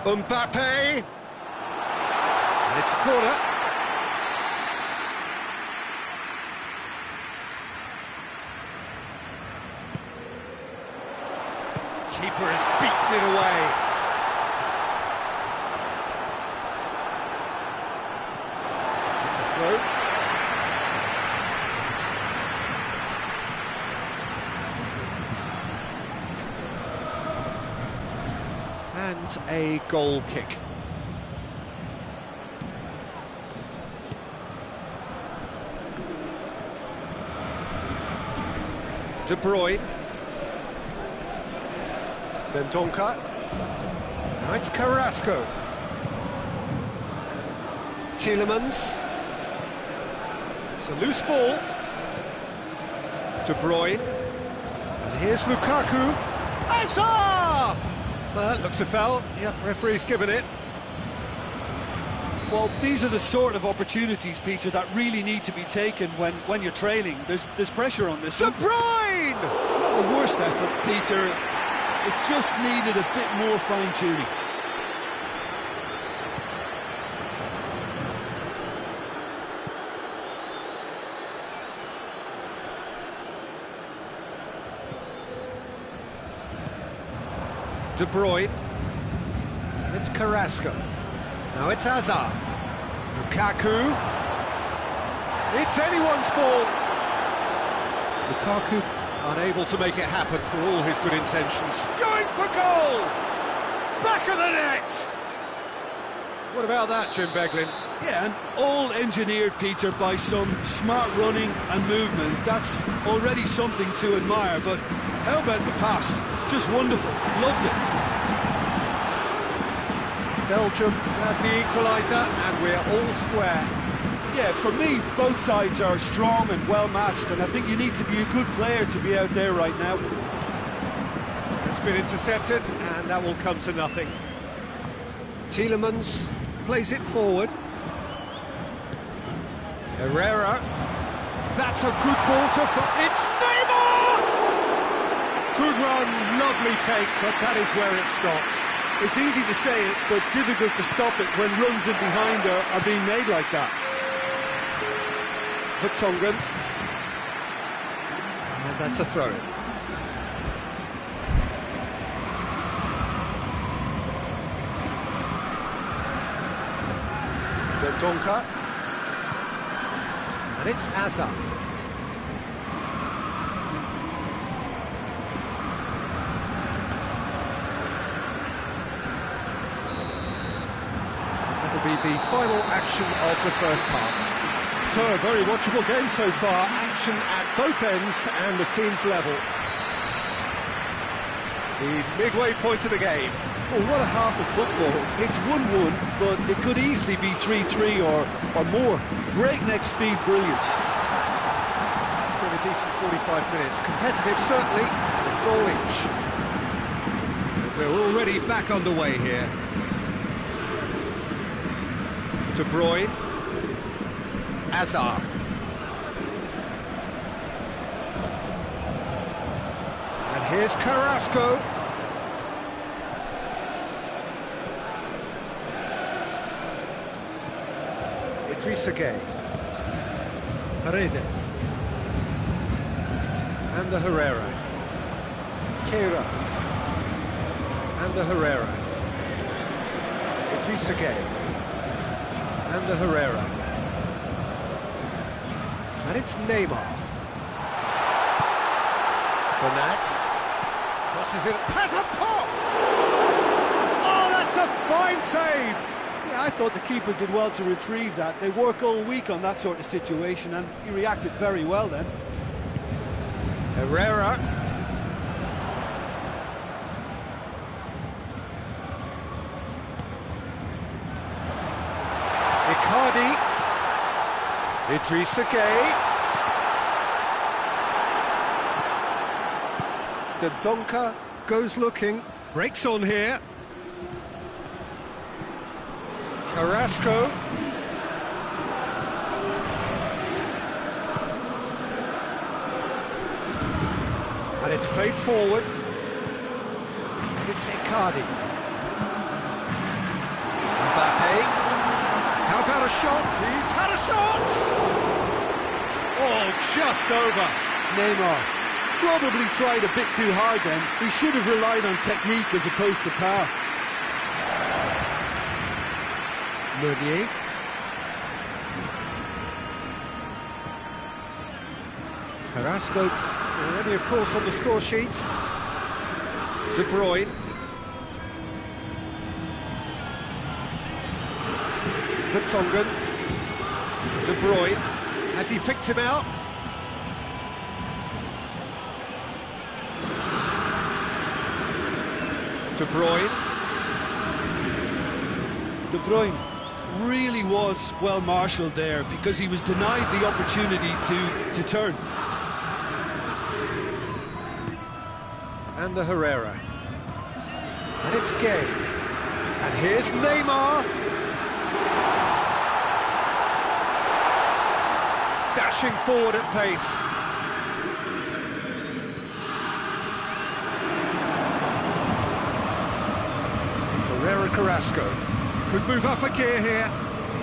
Mbappe. And it's a corner. Keeper has beaten it away. It's a throw. And a goal kick. De Bruyne. Dendoncker. Now it's Carrasco. Tielemans. It's a loose ball. De Bruyne. Here's Lukaku. Hazard! Well, that looks a foul. Yep, referee's given it. Well, these are the sort of opportunities, Peter, that really need to be taken when you're trailing. There's pressure on this. De Bruyne! Not the worst effort, Peter. It just needed a bit more fine-tuning. De Bruyne. It's Carrasco. Now it's Hazard. Lukaku. It's anyone's ball. Lukaku unable to make it happen for all his good intentions. Going for goal! Back of the net! What about that, Jim Beglin? Yeah, and all engineered, Peter, by some smart running and movement. That's already something to admire, but how about the pass? Just wonderful. Loved it. Belgium had the equaliser, and we're all square. Yeah, for me, both sides are strong and well-matched, and I think you need to be a good player to be out there right now. It's been intercepted, and that will come to nothing. Tielemans plays it forward. Herrera. That's a good ball to... It's Neymar! Good run, lovely take, but that is where it stopped. It's easy to say it, but difficult to stop it when runs in behind are being made like that. Vertonghen. And that's a throw-in. Dendoncker. And it's Hazard. That'll be the final action of the first half. So, a very watchable game so far. Action at both ends and the team's level. The midway point of the game. Well, what a half of football. It's 1-1, but it could easily be 3-3 or more. Breakneck speed brilliance. It's been a decent 45 minutes. Competitive, certainly, and a goal each. We're already back underway here. De Bruyne. Hazard. And here's Carrasco. Idrissa Gueye. Paredes. And the Herrera. Keira. And the Herrera. Idrissa Gueye. And the Herrera. And it's Neymar. Bernat crosses it, has a pop! Oh, that's a fine save! Yeah, I thought the keeper did well to retrieve that. They work all week on that sort of situation, and he reacted very well then. Herrera. Icardi. Idrissa Gueye. Dendoncker goes looking, breaks on here. Carrasco. And it's played forward. And it's Icardi. Mbappe. How about a shot? He's had a shot! Oh, just over. Neymar probably tried a bit too hard then. He should have relied on technique as opposed to power. Meunier. Carrasco already, of course, on the score sheet. De Bruyne. Vertonghen. De Bruyne. Has he picked him out? De Bruyne. De Bruyne really was well marshalled there because he was denied the opportunity to turn. and the Herrera. And it's Gay. And here's Neymar. Dashing forward at pace. Ferreira Carrasco could move up a gear here.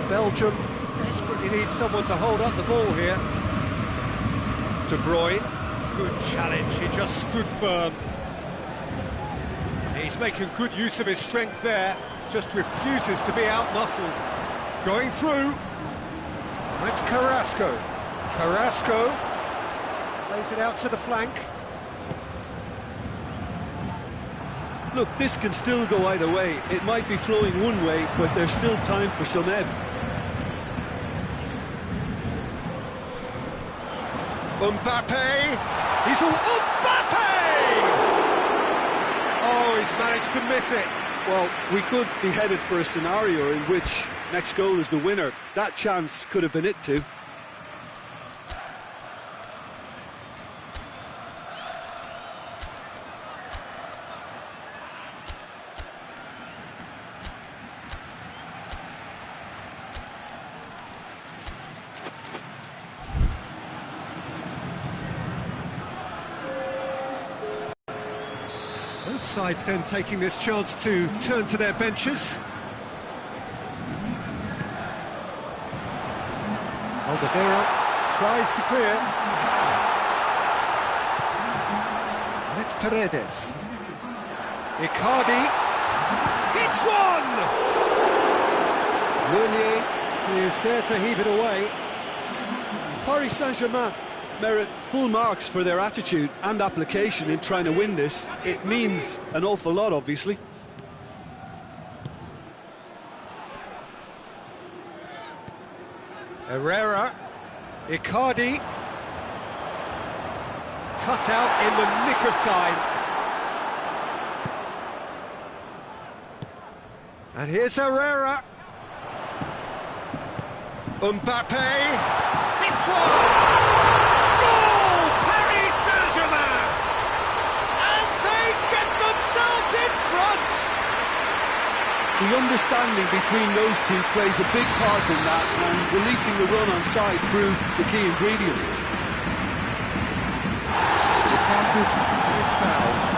Belgium desperately needs someone to hold up the ball here. De Bruyne, good challenge, he just stood firm. He's making good use of his strength there, just refuses to be out-muscled. Going through, that's Carrasco. Carrasco plays it out to the flank. Look, this can still go either way. It might be flowing one way, but there's still time for some ebb. Mbappe! He's all... Mbappe! Oh, he's managed to miss it. Well, we could be headed for a scenario in which next goal is the winner. That chance could have been it too. Both sides then taking this chance to turn to their benches. Alderweireld tries to clear. And it's Paredes. Icardi hits one! Meunier is there to heave it away. Paris Saint-Germain merit full marks for their attitude and application in trying to win this. It means an awful lot, obviously. Herrera, Icardi, cut out in the nick of time. And here's Herrera. Mbappe hits one! Goal! Paris Saint-Germain! And they get themselves in front! The understanding between those two plays a big part in that, and releasing the run on side proved the key ingredient. Lukaku is fouled.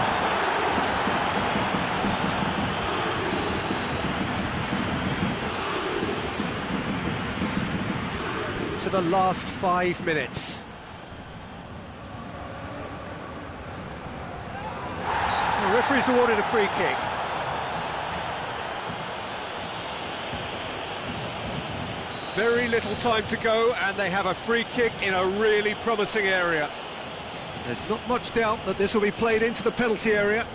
To the last 5 minutes. The referee's awarded a free kick. Very little time to go, and they have a free kick in a really promising area. There's not much doubt that this will be played into the penalty area.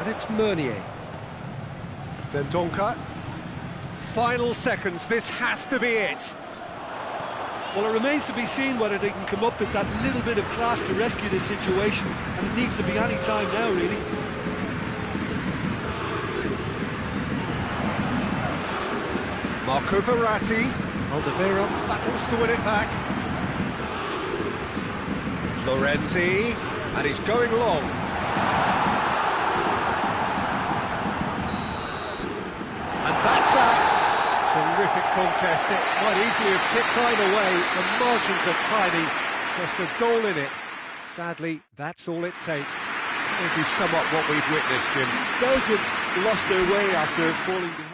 And it's Meunier. Dendoncker. Final seconds, this has to be it. Well, it remains to be seen whether they can come up with that little bit of class to rescue this situation, and it needs to be any time now, really. Marco Verratti. Alderweireld battles to win it back. Florenzi, and he's going long. And that's that. Terrific contest. It might easily have tipped either way. The margins are tiny. Just a goal in it. Sadly, that's all it takes. If you sum up what we've witnessed, Jim. Belgium lost their way after falling behind.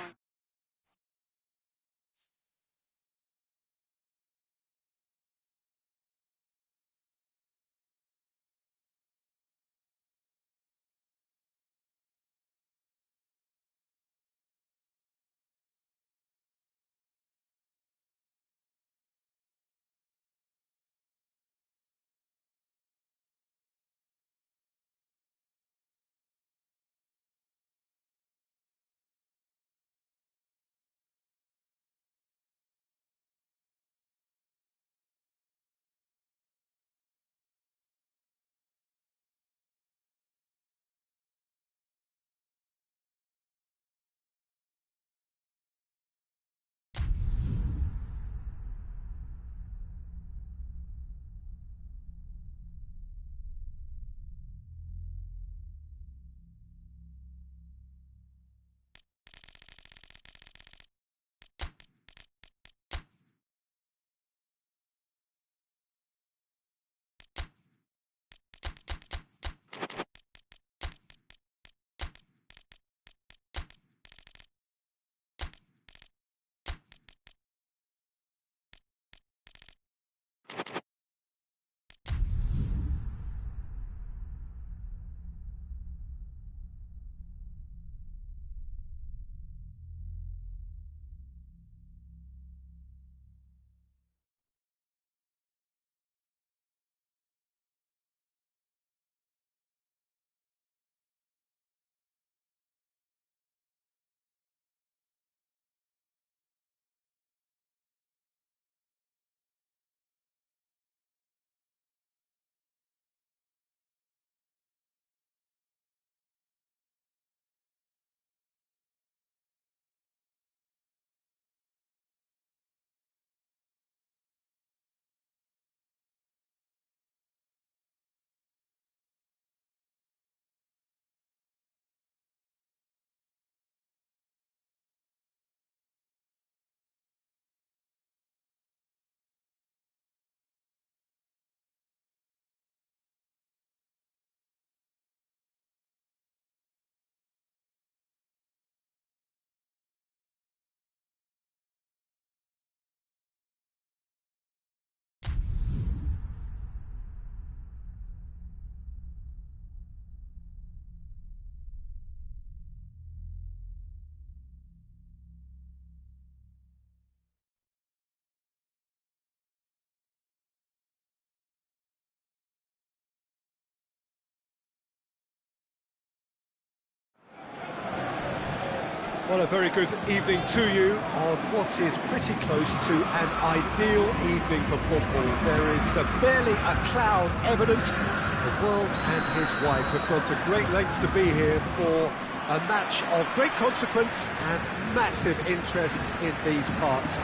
Well, a very good evening to you on what is pretty close to an ideal evening for football. There is barely a cloud evident. The world and his wife have gone to great lengths to be here for a match of great consequence and massive interest in these parts.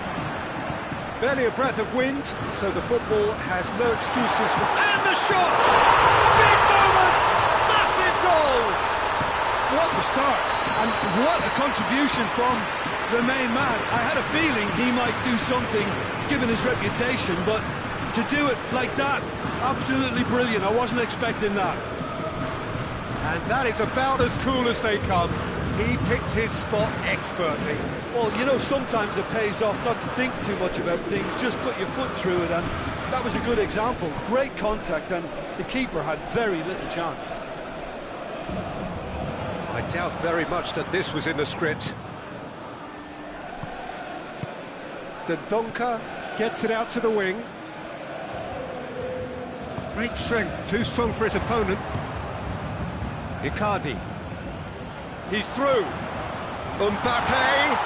Barely a breath of wind, so the football has no excuses for... And the shots! Big moment! Massive goal! What a start, and what a contribution from the main man. I had a feeling he might do something, given his reputation, but to do it like that, absolutely brilliant. I wasn't expecting that. And that is about as cool as they come. He picked his spot expertly. Well, you know, sometimes it pays off not to think too much about things, just put your foot through it, and that was a good example. Great contact, and the keeper had very little chance. I doubt very much that this was in the script. Dendoncker gets it out to the wing. Great strength, too strong for his opponent. Icardi. He's through. Mbappe.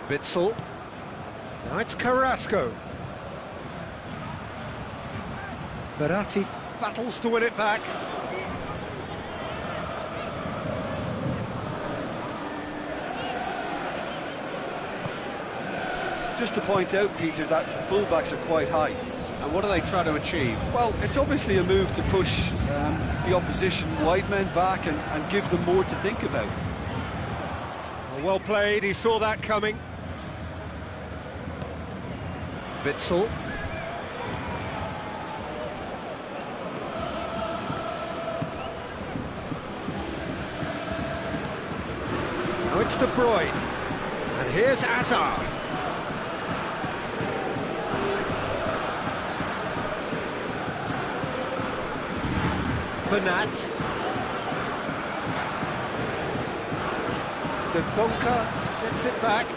Witsel. Now it's Carrasco. Verratti battles to win it back. Just to point out, Peter, that the fullbacks are quite high. And what are they trying to achieve? Well, it's obviously a move to push the opposition wide men back and give them more to think about. Well played, he saw that coming. Witsel. Now it's De Bruyne. And here's Hazard. Bernat. Dendoncker gets it back.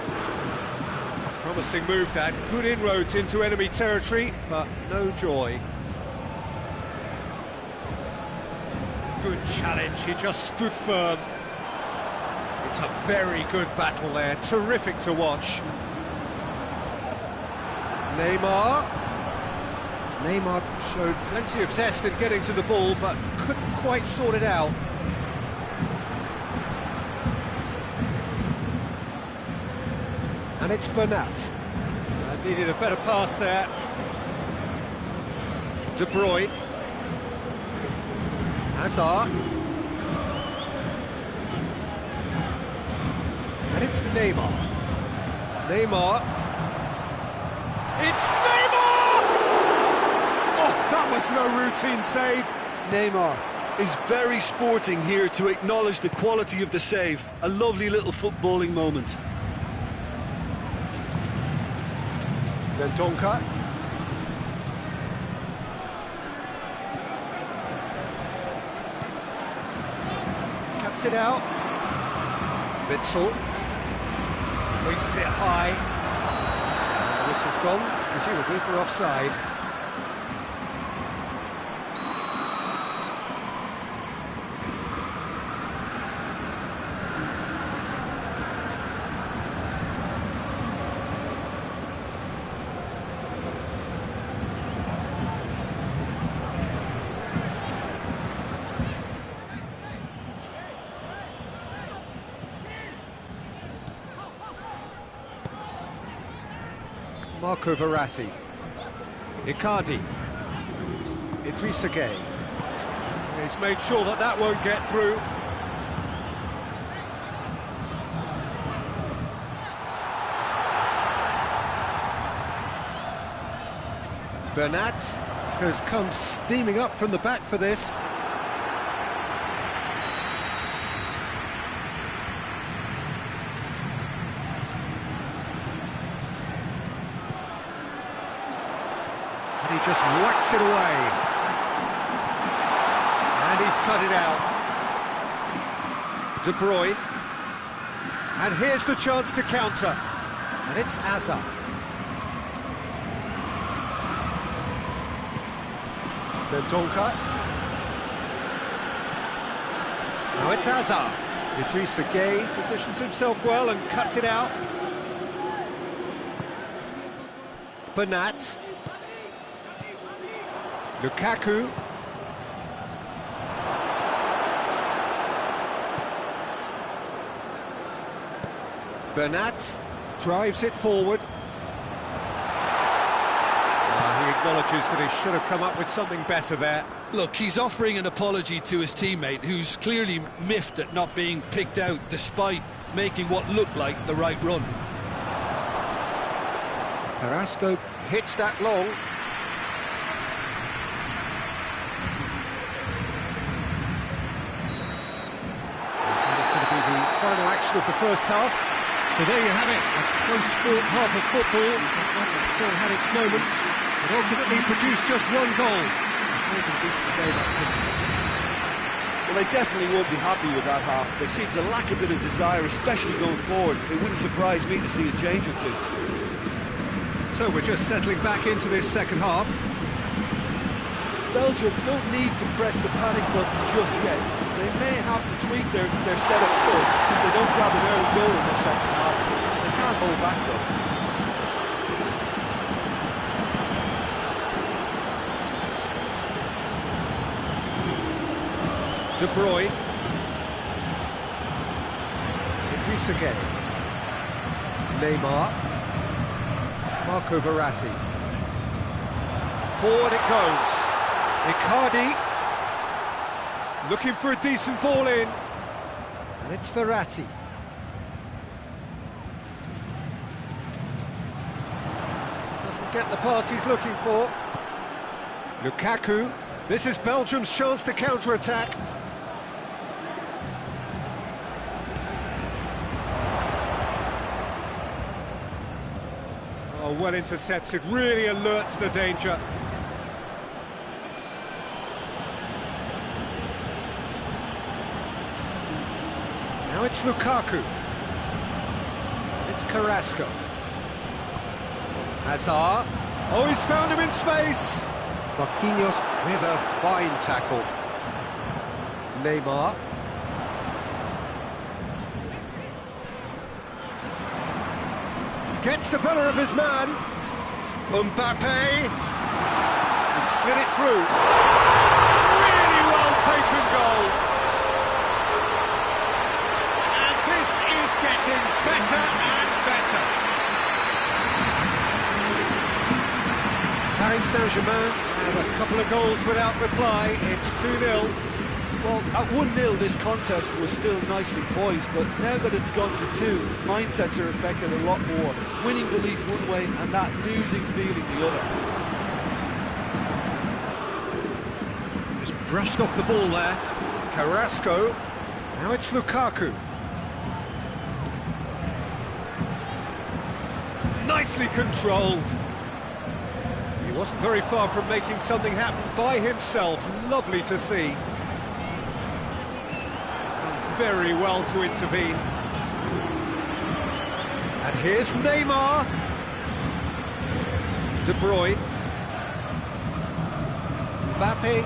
Promising move that. Good inroads into enemy territory, but no joy. Good challenge, he just stood firm. It's a very good battle there, terrific to watch. Neymar showed plenty of zest in getting to the ball, but couldn't quite sort it out. And it's Bernat. Needed a better pass there. De Bruyne. Hazard. And it's Neymar. It's Neymar! Oh, that was no routine save. Neymar is very sporting here to acknowledge the quality of the save. A lovely little footballing moment. Dendoncker. Cuts it out. Witsel. Hoists it high. This has gone, presumably for offside. Marco Verratti. Icardi. Idrissa Gueye. He's made sure that that won't get through. Bernat has come steaming up from the back for this. And he just whacks it away. And he's cut it out. De Bruyne. And here's the chance to counter. And it's Hazard. Dendoncker. Now it's Hazard. Idrissa Gueye positions himself well and cuts it out. Bernat. Lukaku. Bernat drives it forward. He acknowledges that he should have come up with something better there. Look, he's offering an apology to his teammate, who's clearly miffed at not being picked out despite making what looked like the right run. Carrasco hits that long. That is going to be the final action of the first half. So there you have it, a close-fought half of football. It still had its moments, but ultimately produced just one goal. Well, they definitely won't be happy with that half. They seem to lack a bit of desire, especially going forward. It wouldn't surprise me to see a change or two. So we're just settling back into this second half. Belgium don't need to press the panic button just yet. They may have to tweak their setup first if they don't grab an early goal in the second half. They can't hold back though. De Bruyne. Idrissa Gueye. Neymar. Marco Verratti. Forward it goes. Icardi. Looking for a decent ball in. And it's Verratti. Doesn't get the pass he's looking for. Lukaku. This is Belgium's chance to counter-attack. Oh, well intercepted, really alert to the danger. Now it's Lukaku. It's Carrasco. Hazard. Oh, he's found him in space. Marquinhos with a fine tackle. Neymar. Gets the better of his man. Mbappe. He slid it through. Really well taken goal. And this is getting better and better. Paris Saint-Germain have a couple of goals without reply. It's 2-0. Well, at 1-0 this contest was still nicely poised, but now that it's gone to 2, mindsets are affected a lot more. Winning belief one way and that losing feeling the other. Just brushed off the ball there. Carrasco. Now it's Lukaku. Nicely controlled. He wasn't very far from making something happen by himself. Lovely to see. Very well to intervene. And here's Neymar. De Bruyne. Mbappe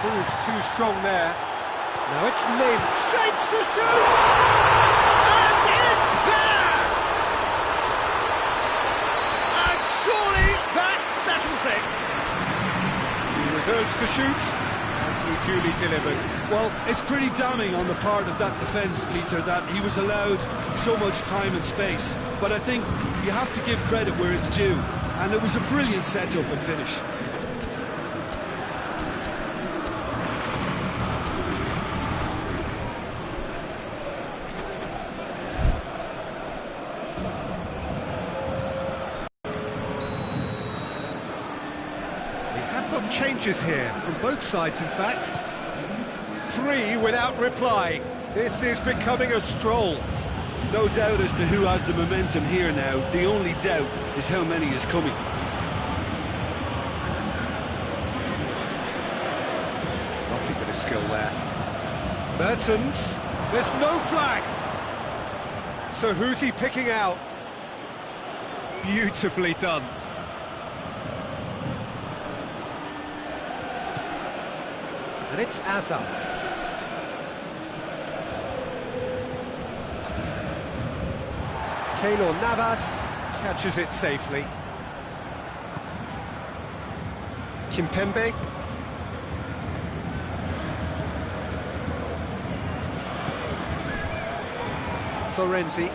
proves too strong there. Now it's Neymar. Shapes to shoot! And it's there! And surely that settles it. He was urged to shoot. He duly delivered. Well, it's pretty damning on the part of that defence, Peter, that he was allowed so much time and space. But I think you have to give credit where it's due, and it was a brilliant set-up and finish. Changes here from both sides, in fact. 3 without reply. This is becoming a stroll. No doubt as to who has the momentum here now. The only doubt is how many is coming. Lovely bit of skill there. Mertens. There's no flag. So who's he picking out? Beautifully done. And it's Hazard. Keylor Navas catches it safely. Kimpembe. Florenzi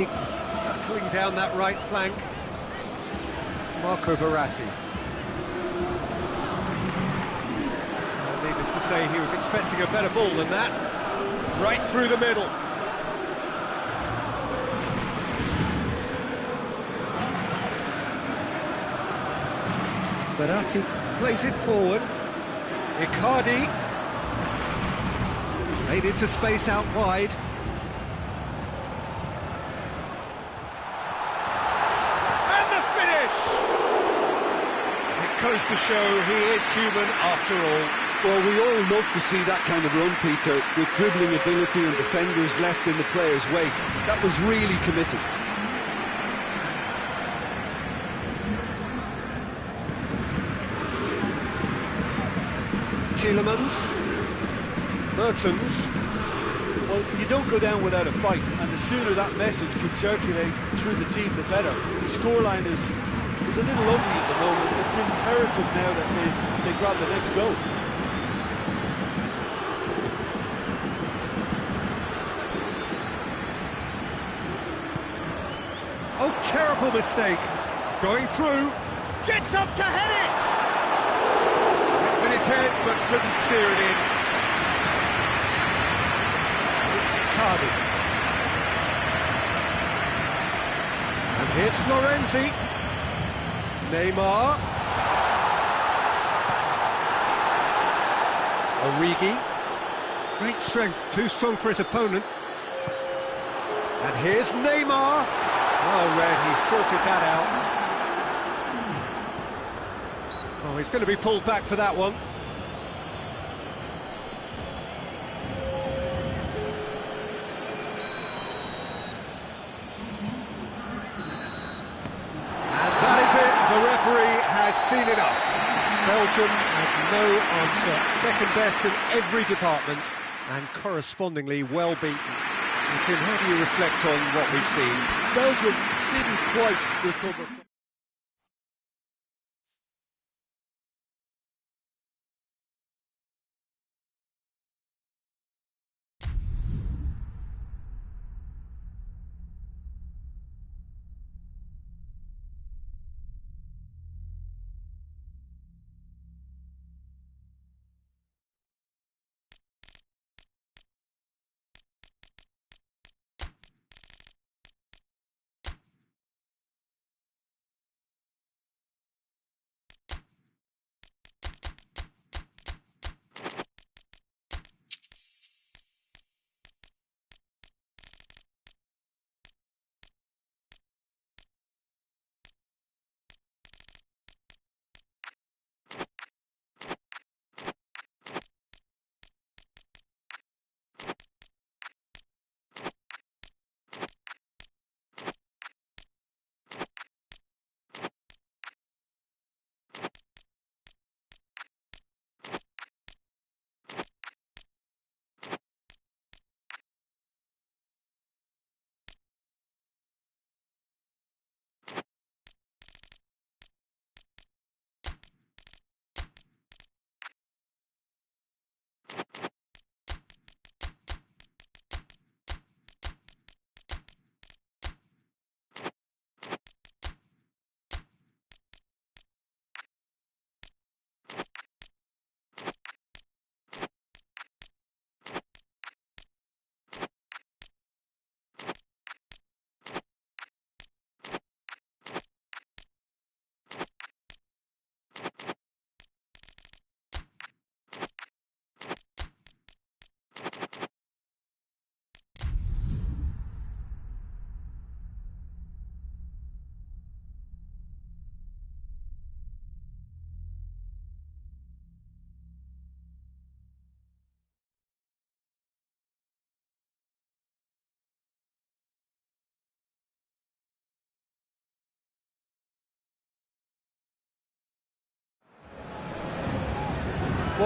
battling down that right flank. Marco Verratti. Needless to say, he was expecting a better ball than that. Right through the middle. Verratti plays it forward. Icardi made into space out wide. And the finish! It goes to show he is human after all. Well, we all love to see that kind of run, Peter, with dribbling ability and defenders left in the player's wake. That was really committed. Tielemans. Mertens. Well, you don't go down without a fight, and the sooner that message can circulate through the team, the better. The scoreline is a little ugly at the moment. It's imperative now that they grab the next goal. Oh, terrible mistake. Going through. Gets up to head it! With his head, but couldn't steer it in. It's Icardi. And here's Florenzi. Neymar. Origi. Great strength, too strong for his opponent. And here's Neymar. Well read, he sorted that out. Oh, he's going to be pulled back for that one. And that is it, the referee has seen enough. Belgium had no answer, second best in every department and correspondingly well beaten. So, Tim, how do you reflect on what we've seen? Belgium didn't quite recover.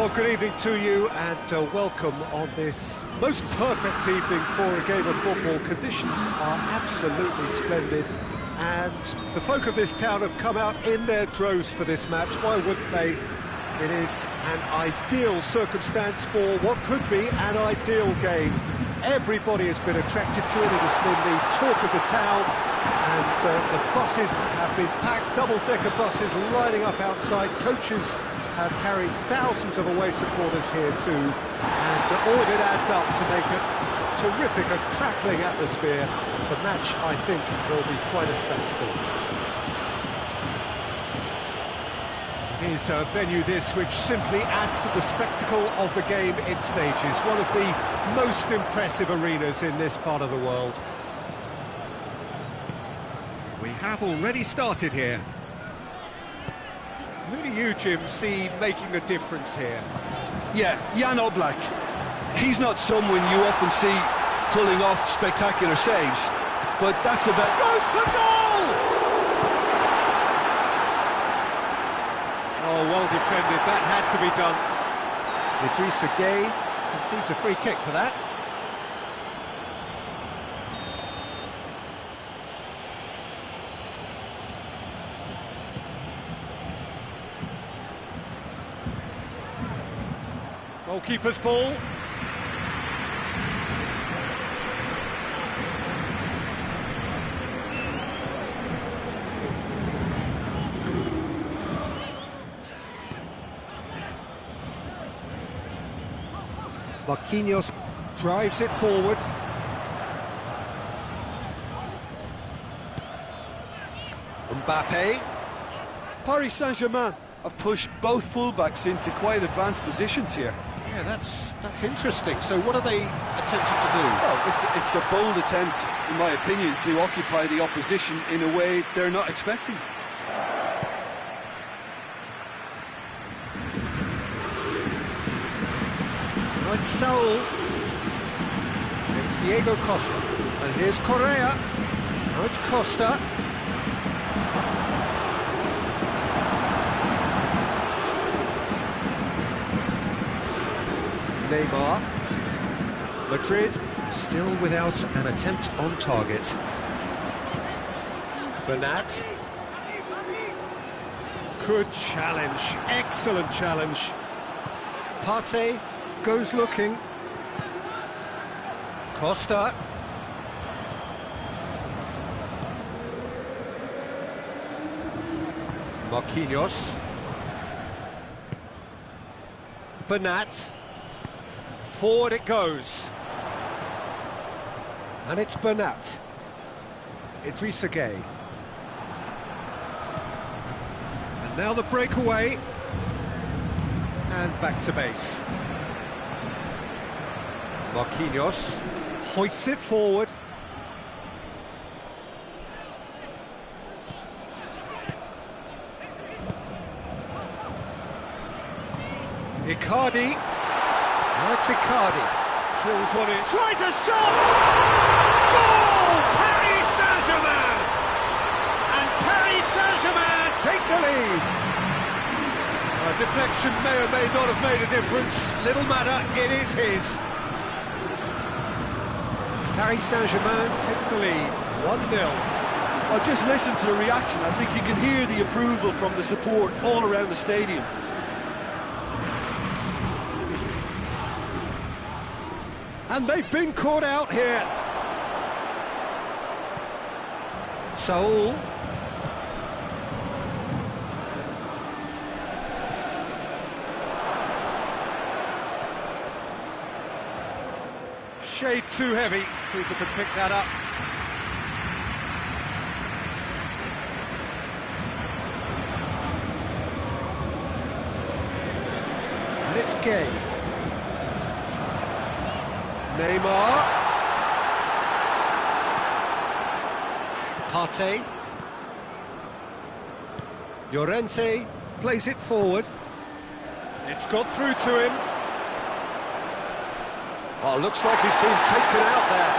Well, good evening to you and welcome on this most perfect evening for a game of football. Conditions are absolutely splendid and the folk of this town have come out in their droves for this match. Why wouldn't they? It is an ideal circumstance for what could be an ideal game. Everybody has been attracted to it. It has been the talk of the town and the buses have been packed, double-decker buses lining up outside. Coaches have carried thousands of away supporters here too, and all of it adds up to make a terrific, a crackling atmosphere. The match, I think, will be quite a spectacle. Is a venue this which simply adds to the spectacle of the game it stages. One of the most impressive arenas in this part of the world. We have already started here. Who do you, Jim, see making a difference here? Yeah, Jan Oblak. He's not someone you often see pulling off spectacular saves, but that's about... Goes for goal! Oh, well defended, that had to be done. Idrissa Gueye concedes a free kick for that. Goalkeeper's ball. Marquinhos drives it forward. Mbappe. Paris Saint-Germain have pushed both fullbacks into quite advanced positions here. Yeah, that's interesting. So what are they attempting to do? Well, it's a bold attempt, in my opinion, to occupy the opposition in a way they're not expecting. Now it's Saul. It's Diego Costa. And here's Correa. Now it's Costa. Neymar. Madrid still without an attempt on target. Bernat. Good challenge, excellent challenge. Partey goes looking. Costa. Marquinhos. Bernat. Forward it goes. And it's Bernat. Idrissa Gueye. And now the breakaway. And back to base. Marquinhos hoists it forward. Icardi. Now it's Icardi. Drills one in. Tries a shot! Goal! Paris Saint-Germain! And Paris Saint-Germain take the lead. A deflection may or may not have made a difference. Little matter, it is his. Paris Saint-Germain take the lead. 1-0. Well, just listen to the reaction. I think you can hear the approval from the support all around the stadium. And they've been caught out here. Saul. Shade too heavy. People can pick that up. And it's Gueye. Neymar. Partey. Llorente plays it forward. It's got through to him. Oh, looks like he's been taken out there.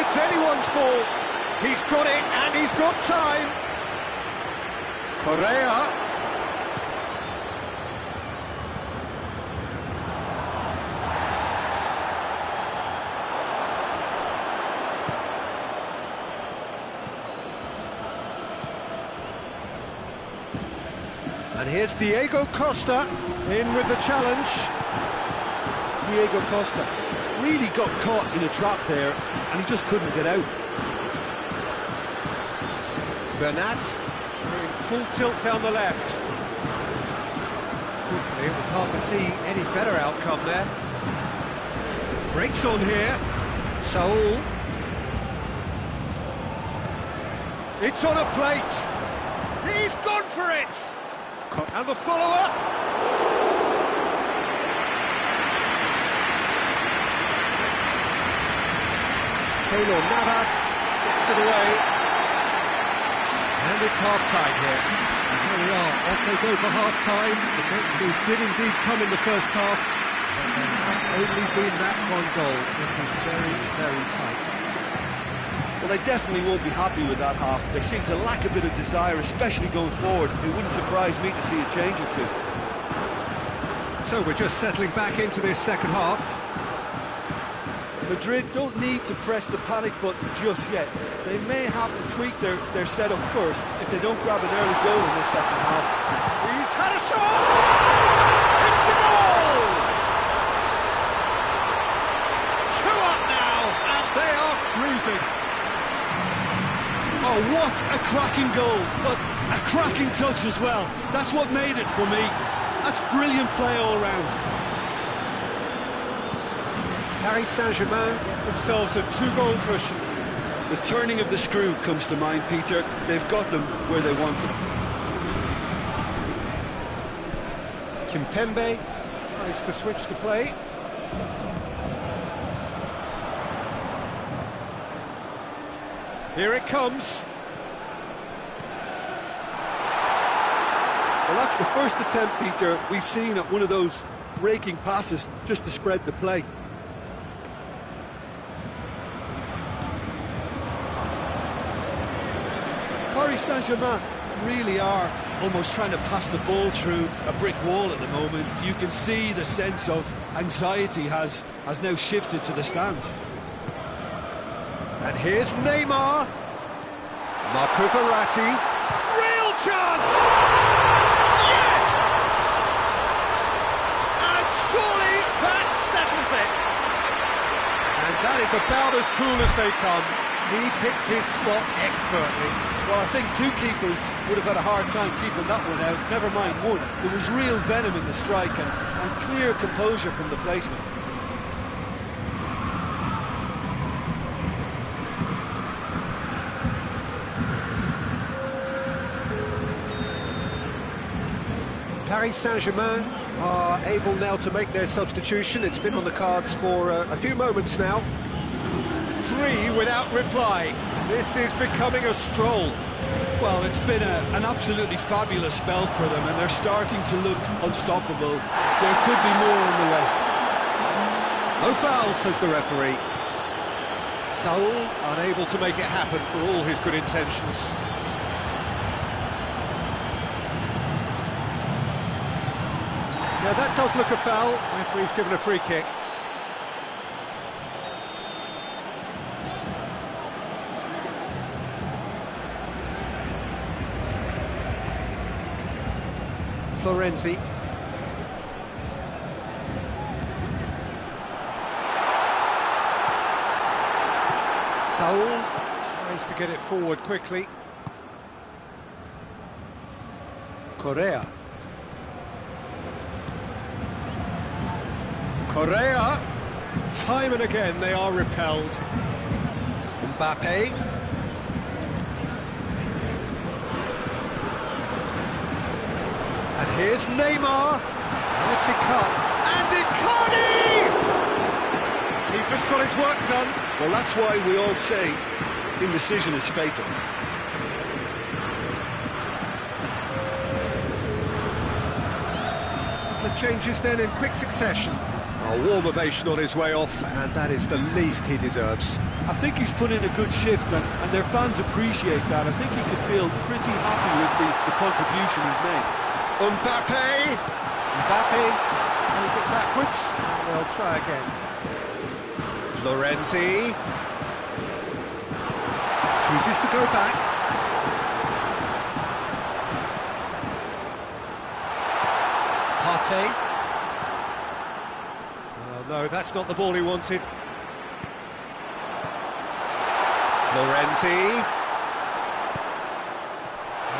It's anyone's ball. He's got it and he's got time. Correa. And here's Diego Costa in with the challenge. Diego Costa really got caught in a trap there, and he just couldn't get out. Bernat in full tilt down the left. Truthfully, it was hard to see any better outcome there. Breaks on here. Saul. It's on a plate. He's gone for it. And the follow-up. Keylor Navas gets it away. And it's half-time here. And here we are, off they go for half-time. The breakthrough did indeed come in the first half, but there has only been that one goal. It was very, very tight. Well, they definitely won't be happy with that half. They seem to lack a bit of desire, especially going forward. It wouldn't surprise me to see a change or two. So we're just settling back into this second half. Madrid don't need to press the panic button just yet. They may have to tweak their setup first if they don't grab an early goal in this second half. He's had a shot! It's a goal! 2 up now, and they are cruising. Oh, what a cracking goal, but a cracking touch as well. That's what made it for me. That's brilliant play all round. Paris Saint-Germain get themselves a 2-goal cushion. The turning of the screw comes to mind, Peter. They've got them where they want them. Kimpembe tries to switch the play. Here it comes. Well, that's the first attempt, Peter, we've seen at one of those breaking passes just to spread the play. Paris Saint-Germain really are almost trying to pass the ball through a brick wall at the moment. You can see the sense of anxiety has now shifted to the stands. And here's Neymar. Marco Verratti. Real chance! Yes! And surely that settles it. And that is about as cool as they come. He picked his spot expertly. Well, I think 2 keepers would have had a hard time keeping that one out, never mind 1. There was real venom in the strike and clear composure from the placement. Paris Saint-Germain are able now to make their substitution. It's been on the cards for a few moments now. 3 without reply. This is becoming a stroll. Well, it's been an absolutely fabulous spell for them, and they're starting to look unstoppable. There could be more on the way. No foul, says the referee. Saul unable to make it happen for all his good intentions. Now that does look a foul. Referee's given a free kick. Florenzi. Saul tries to get it forward quickly. Correa. Correa. Time and again they are repelled. Mbappe. And here's Neymar. What's it cut? And Icardi! Keeper's got his work done. Well, that's why we all say indecision is fatal. The changes then in quick succession. A warm ovation on his way off, and that is the least he deserves. I think he's put in a good shift, and their fans appreciate that. I think he could feel pretty happy with the contribution he's made. Mbappe plays it backwards, and they'll try again. Florenzi chooses to go back. Partey. Oh, no, that's not the ball he wanted. Florenzi.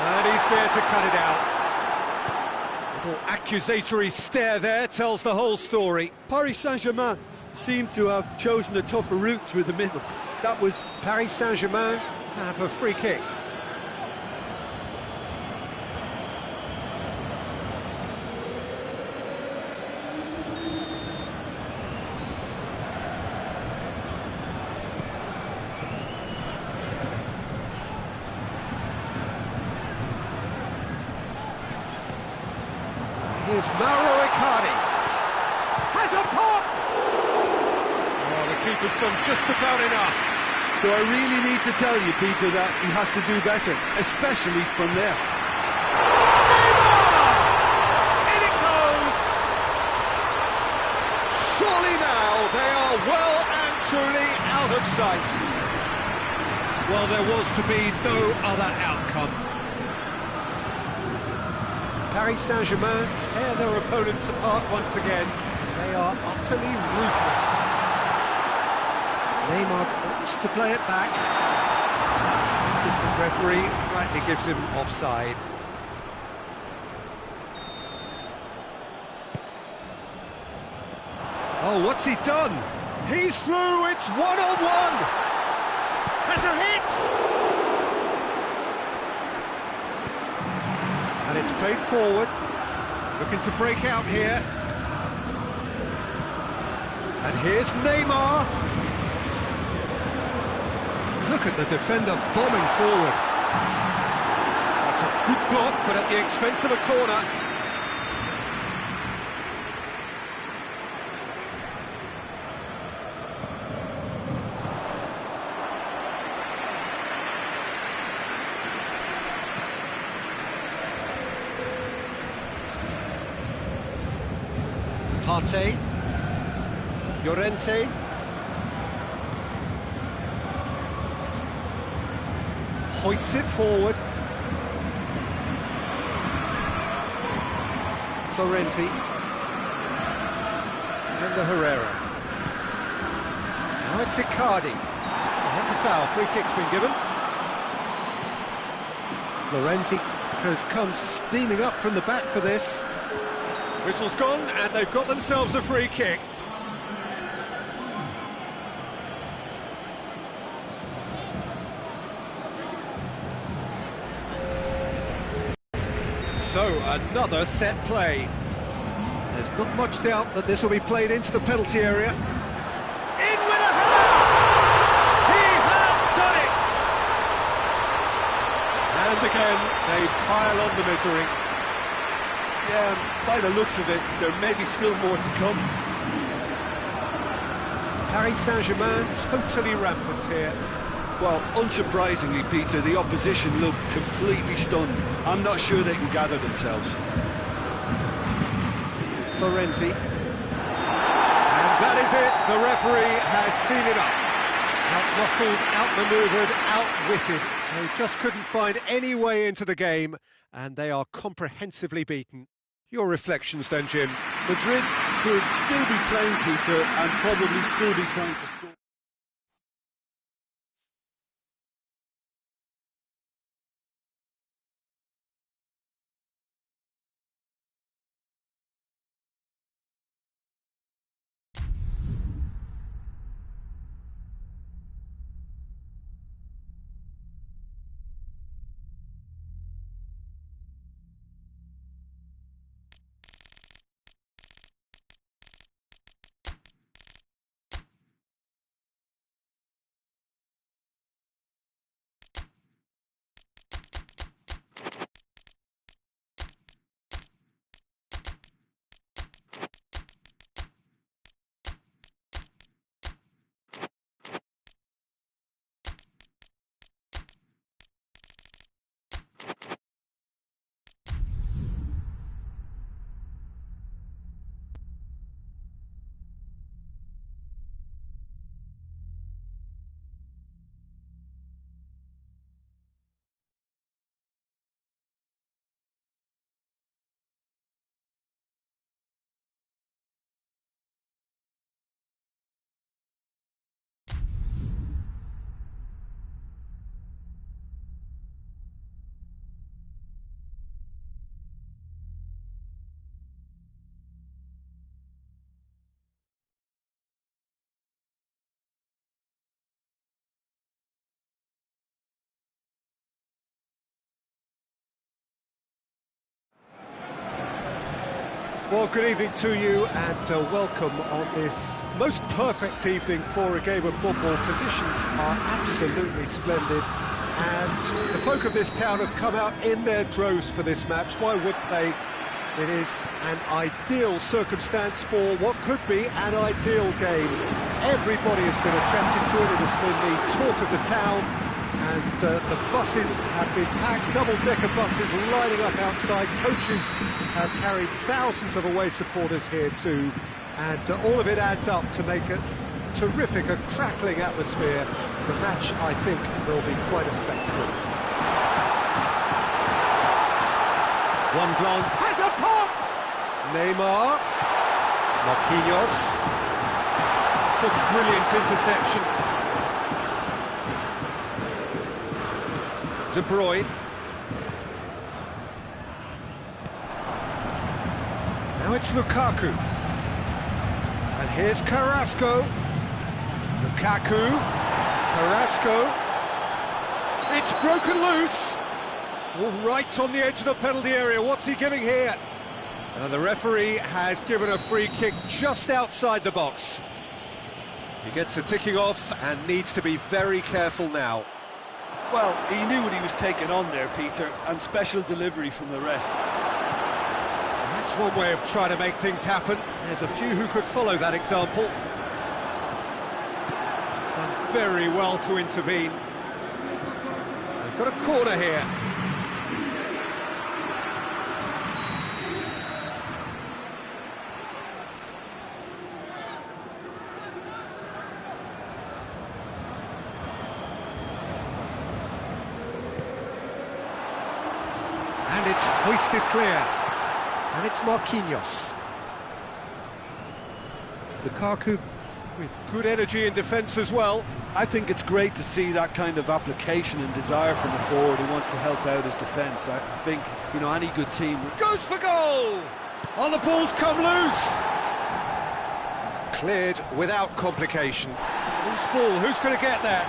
And he's there to cut it out. Little accusatory stare there tells the whole story. Paris Saint-Germain seemed to have chosen a tougher route through the middle. That was Paris Saint-Germain have a free kick. Here's Mauro Icardi. Has a pop! Oh, the keeper's done just about enough. Do I really need to tell you, Peter, that he has to do better, especially from there? Neymar! In it goes! Surely now they are well and truly out of sight. Well, there was to be no other outcome. Paris Saint-Germain tear their opponents apart once again. They are utterly ruthless. Neymar wants to play it back. The assistant referee rightly gives him offside. Oh, what's he done? He's through, it's one-on-one! Has a hit! And it's played forward, looking to break out here. And here's Neymar. Look at the defender bombing forward. That's a good block, but at the expense of a corner. Partey, Llorente, hoists it forward. Florenzi, and the Herrera. Now it's Icardi. That's a foul, free kick's been given. Florenzi has come steaming up from the back for this. Whistle's gone, and they've got themselves a free kick. So, another set play. There's not much doubt that this will be played into the penalty area. In with a header! He has done it! And again, they pile on the misery. Yeah, by the looks of it, there may be still more to come. Paris Saint-Germain totally rampant here. Well, unsurprisingly, Peter, the opposition look completely stunned. I'm not sure they can gather themselves. Florenzi. And that is it. The referee has seen enough. Out-muscled, outmanoeuvred, outwitted. They just couldn't find any way into the game, and they are comprehensively beaten. Your reflections then, Jim? Madrid could still be playing, Peter, and probably still be trying to score. Well, good evening to you and welcome on this most perfect evening for a game of football. Conditions are absolutely splendid and the folk of this town have come out in their droves for this match. Why wouldn't they? It is an ideal circumstance for what could be an ideal game. Everybody has been attracted to it. It has been the talk of the town. And the buses have been packed, double-decker buses lining up outside. Coaches have carried thousands of away supporters here too. And all of it adds up to make a terrific, a crackling atmosphere. The match, I think, will be quite a spectacle. One glance, has a pop! Neymar, Marquinhos. It's a brilliant interception. De Bruyne. Now it's Lukaku. And here's Carrasco. Lukaku. Carrasco. It's broken loose. All right on the edge of the penalty area. What's he giving here? The referee has given a free kick just outside the box. He gets a ticking off and needs to be very careful now. Well, he knew what he was taking on there, Peter, and special delivery from the ref. That's one way of trying to make things happen. There's a few who could follow that example. Done very well to intervene. They've got a corner here. And it's hoisted clear. And it's Marquinhos. Lukaku with good energy in defence as well. I think it's great to see that kind of application and desire from a forward who wants to help out his defence. I think, you know, any good team... Goes for goal! Oh, the ball's come loose! Cleared without complication. Loose ball, who's going to get there?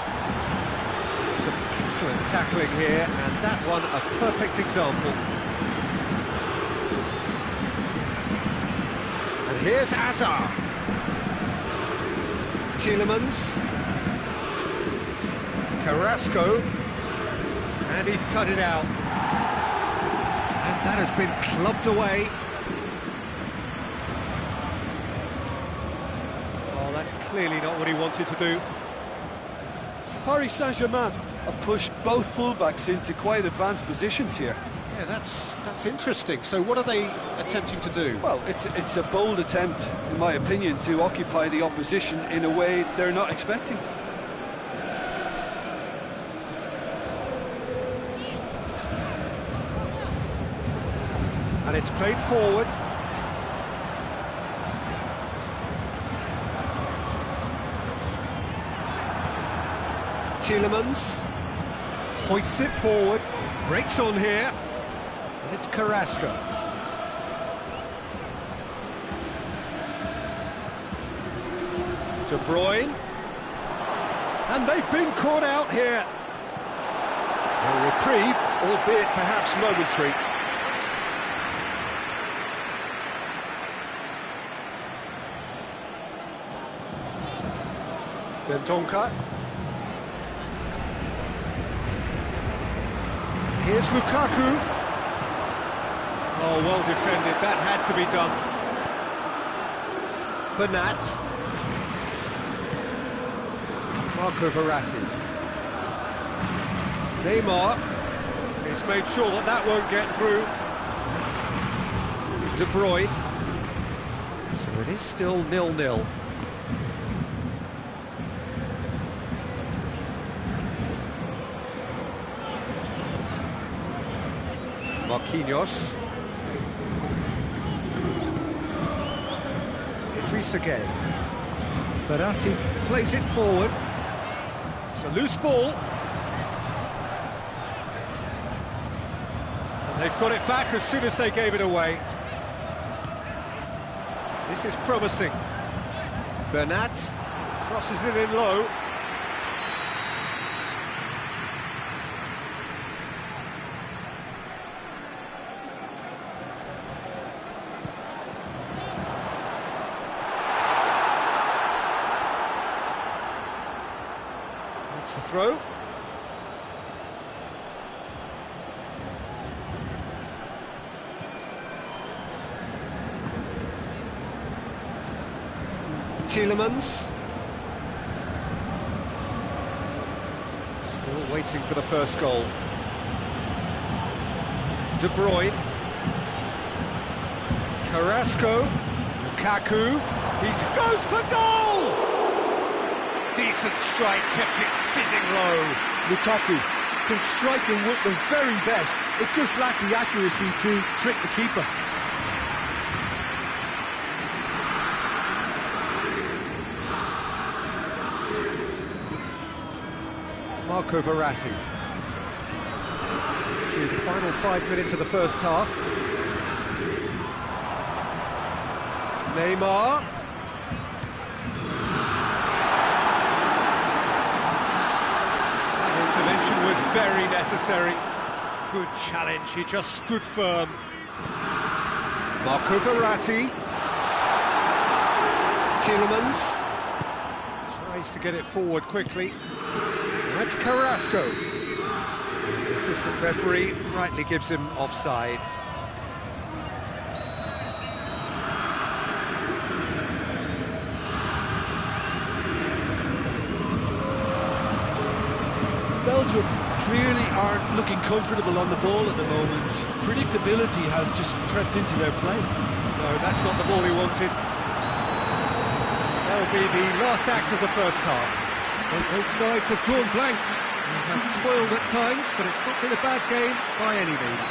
Some excellent tackling here, and that one a perfect example. And here's Hazard. Tielemans. Carrasco. And he's cut it out. And that has been clubbed away. Oh, that's clearly not what he wanted to do. Paris Saint-Germain have pushed both fullbacks into quite advanced positions here. Yeah, that's interesting. So what are they attempting to do? Well, it's a bold attempt, in my opinion, to occupy the opposition in a way they're not expecting. And it's played forward. Tielemans hoists it forward, breaks on here, and it's Carrasco. De Bruyne, and they've been caught out here. A reprieve, albeit perhaps momentary. Dendoncker. Here's Lukaku. Oh, well defended. That had to be done. Bernat. Marco Verratti. Neymar. He's made sure that that won't get through. De Bruyne. So it is still 0-0. Marquinhos. Idrissa Gueye. Verratti plays it forward. It's a loose ball. And they've got it back as soon as they gave it away. This is promising. Bernat crosses it in low. to throw. Tielemans. Still waiting for the first goal. De Bruyne. Carrasco. Lukaku. He goes for goal! Decent strike, kept it fizzing low. Lukaku can strike him with the very best. It just lacked the accuracy to trick the keeper. Marco Verratti. To the final 5 minutes of the first half. Neymar. That intervention was very necessary. Good challenge, he just stood firm. Marco Verratti. Tielemans. Tries to get it forward quickly. That's Carrasco. The assistant referee rightly gives him offside. Belgium clearly aren't looking comfortable on the ball at the moment. Predictability has just crept into their play. No, that's not the ball he wanted. That'll be the last act of the first half. Both sides have drawn blanks. They have toiled at times, but it's not been a bad game by any means.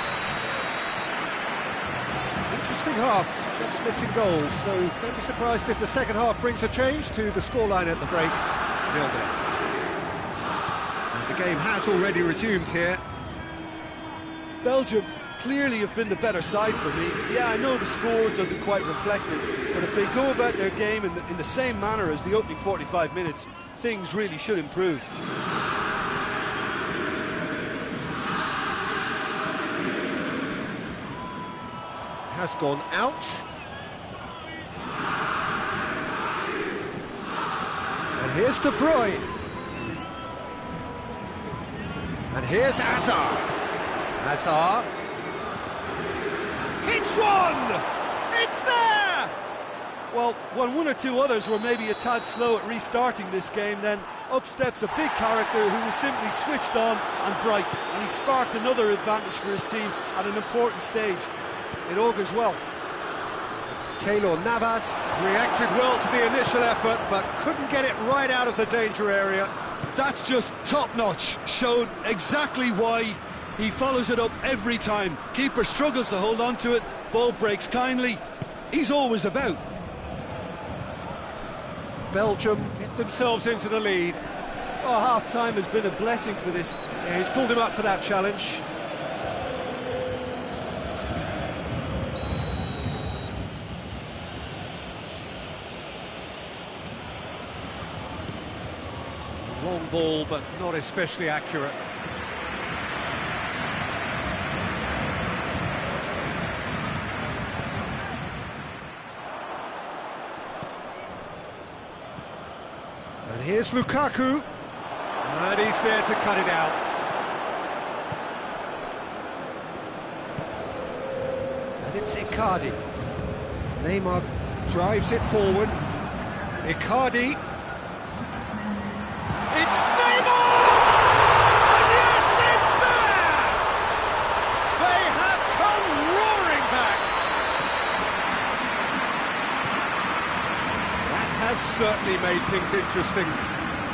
Interesting half, just missing goals, so don't be surprised if the second half brings a change to the scoreline at the break. 0-0. And the game has already resumed here. Belgium clearly have been the better side for me. Yeah, I know the score doesn't quite reflect it, but if they go about their game in the same manner as the opening 45 minutes, things really should improve. Has gone out. And here's De Bruyne. And here's Hazard. Hazard. Hits one! It's there! Well, when one or two others were maybe a tad slow at restarting this game, then up steps a big character who was simply switched on and bright, and he sparked another advantage for his team at an important stage. It augurs well. Keylor Navas reacted well to the initial effort, but couldn't get it right out of the danger area. That's just top-notch. Showed exactly why he follows it up every time. Keeper struggles to hold on to it, ball breaks kindly. He's always about. Belgium get themselves into the lead. Oh, half-time has been a blessing for this. Yeah, he's pulled him up for that challenge. Long ball, but not especially accurate. And here's Lukaku, and he's there to cut it out. And it's Icardi. Neymar drives it forward. Icardi. It's Neymar! And yes, it's there! They have come roaring back. That has certainly made things interesting.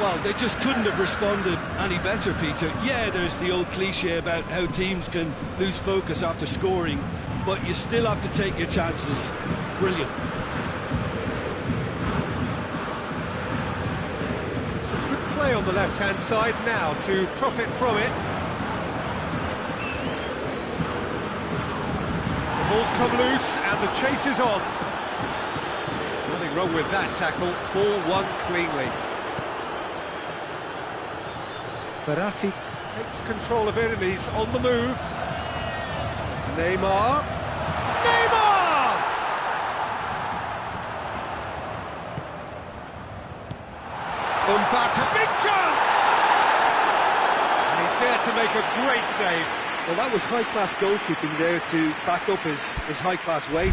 Well, they just couldn't have responded any better, Peter. Yeah, there's the old cliche about how teams can lose focus after scoring, but you still have to take your chances. Brilliant. Some good play on the left-hand side now to profit from it. The ball's come loose and the chase is on. Nothing wrong with that tackle. Ball won cleanly. Verratti takes control of it and he's on the move. Neymar. Neymar! Mbappe, big chance! there to make a great save. Well, that was high-class goalkeeping there to back up his high-class wage.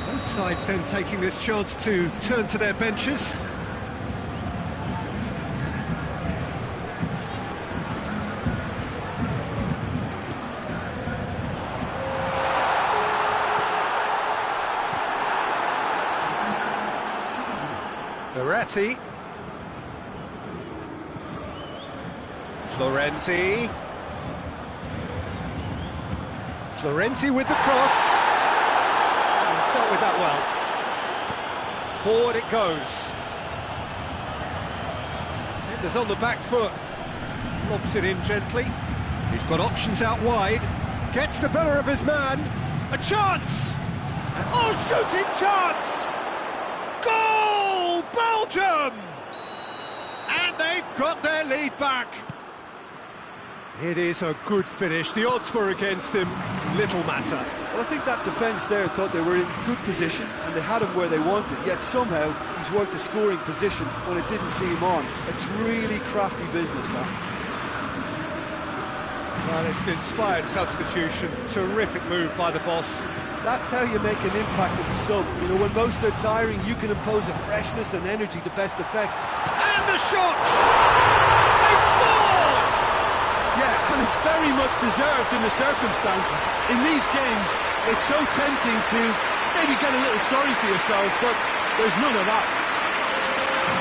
Both sides then taking this chance to turn to their benches. Verratti. Florenzi. Florenzi with the cross. He's dealt with that well. Forward it goes. Defender's on the back foot. Lobs it in gently. He's got options out wide. Gets the better of his man. A chance! Oh, shooting chance! Goal! Belgium! And they've got their lead back. It is a good finish. The odds were against him. Little matter. Well, I think that defence there thought they were in good position and they had him where they wanted, yet somehow he's worked a scoring position when it didn't see him on. It's really crafty business, that. Well, it's an inspired substitution. Terrific move by the boss. That's how you make an impact as a sub. You know, when most are tiring, you can impose a freshness and energy to best effect. And the shots! They've scored! Yeah, and it's very much deserved in the circumstances. In these games, it's so tempting to maybe get a little sorry for yourselves, but there's none of that.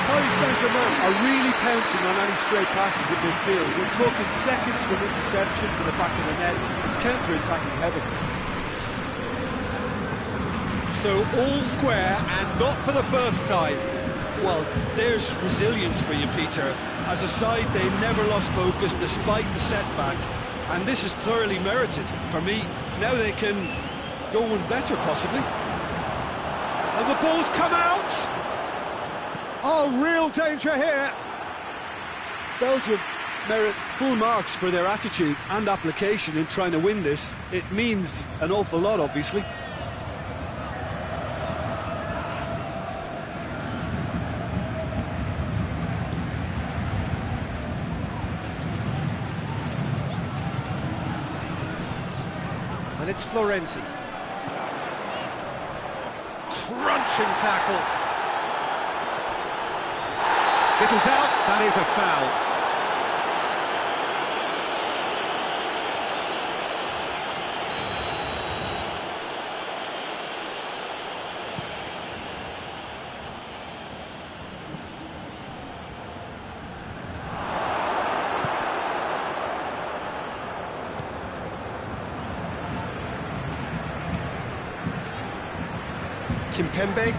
Paris Saint-Germain are really pouncing on any stray passes in midfield. We're talking seconds from interception to the back of the net. It's counter-attacking heaven. So all square, and not for the first time. Well, there's resilience for you, Peter. As a side, they never lost focus despite the setback, and this is thoroughly merited. For me, now they can go one better, possibly. And the ball's come out! Oh, real danger here! Belgium merit full marks for their attitude and application in trying to win this. It means an awful lot, obviously. And it's Florenzi. Crunching tackle. Little doubt, that is a foul. Kimpembe.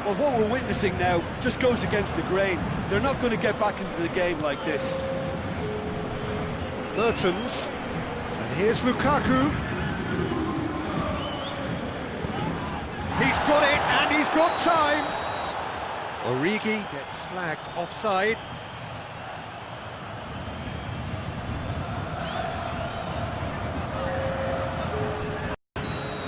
Well, what we're witnessing now just goes against the grain. They're not going to get back into the game like this. Mertens. And here's Lukaku. He's got it, and he's got time. Origi gets flagged offside.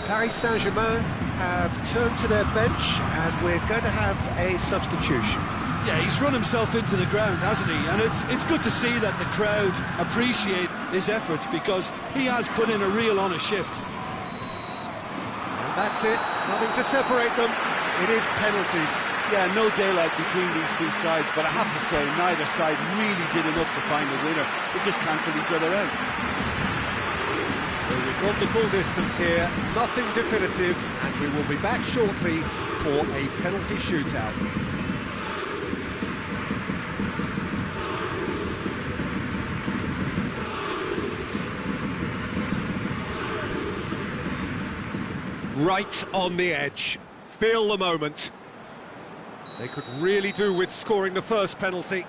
Paris Saint-Germain have turned to their bench, and we're going to have a substitution. Yeah, he's run himself into the ground, hasn't he? And it's good to see that the crowd appreciate his efforts, because he has put in a real honest shift. And that's it, nothing to separate them. It is penalties. Yeah, no daylight between these two sides, but I have to say, neither side really did enough to find the winner. They just cancelled each other out. So we've gone the full distance here, nothing definitive, and we will be back shortly for a penalty shootout. Right on the edge. Feel the moment. They could really do with scoring the first penalty.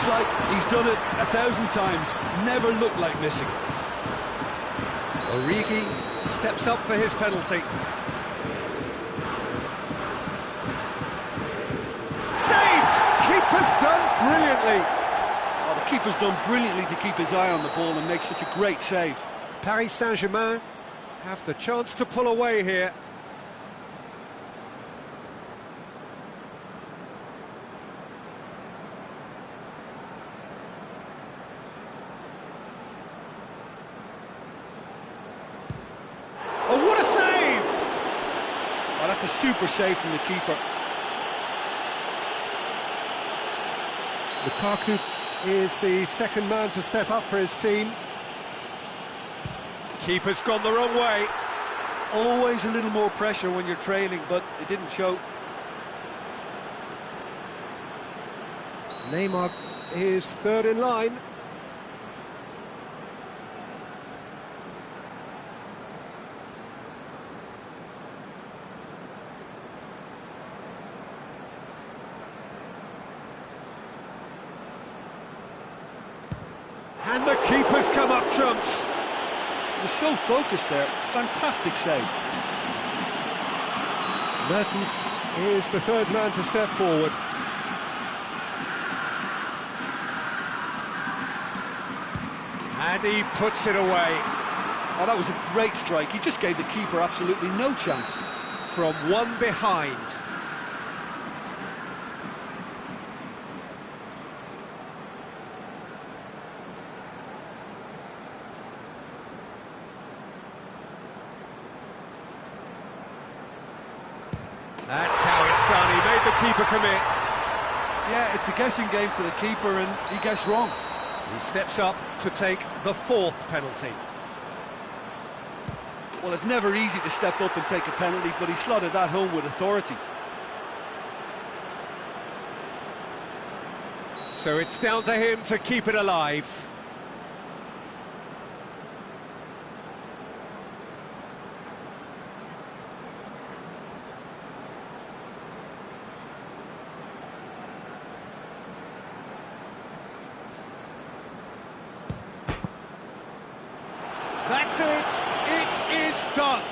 looks like he's done it 1,000 times. Never looked like missing. Origi steps up for his penalty. Saved! Keeper's done brilliantly. Oh, the keeper's done brilliantly to keep his eye on the ball and make such a great save. Paris Saint-Germain have the chance to pull away here. Oh, what a save! Oh, that's a super save from the keeper. Lukaku is the second man to step up for his team. Keeper's gone the wrong way. Always a little more pressure when you're trailing, but it didn't show. Neymar is third in line. And the keeper's come up trumps. He was so focused there. Fantastic save. Mertens is the third man to step forward. And he puts it away. Oh, that was a great strike. He just gave the keeper absolutely no chance. From one behind. That's how it's done. He made the keeper commit. Yeah, it's a guessing game for the keeper, and he guessed wrong. He steps up to take the fourth penalty. Well, it's never easy to step up and take a penalty, but he slotted that home with authority. So it's down to him to keep it alive. That's it! It is done!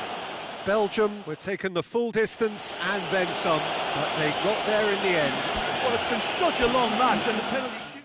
Belgium were taken the full distance and then some, but they got there in the end. Well, it's been such a long match, and the penalty shoot.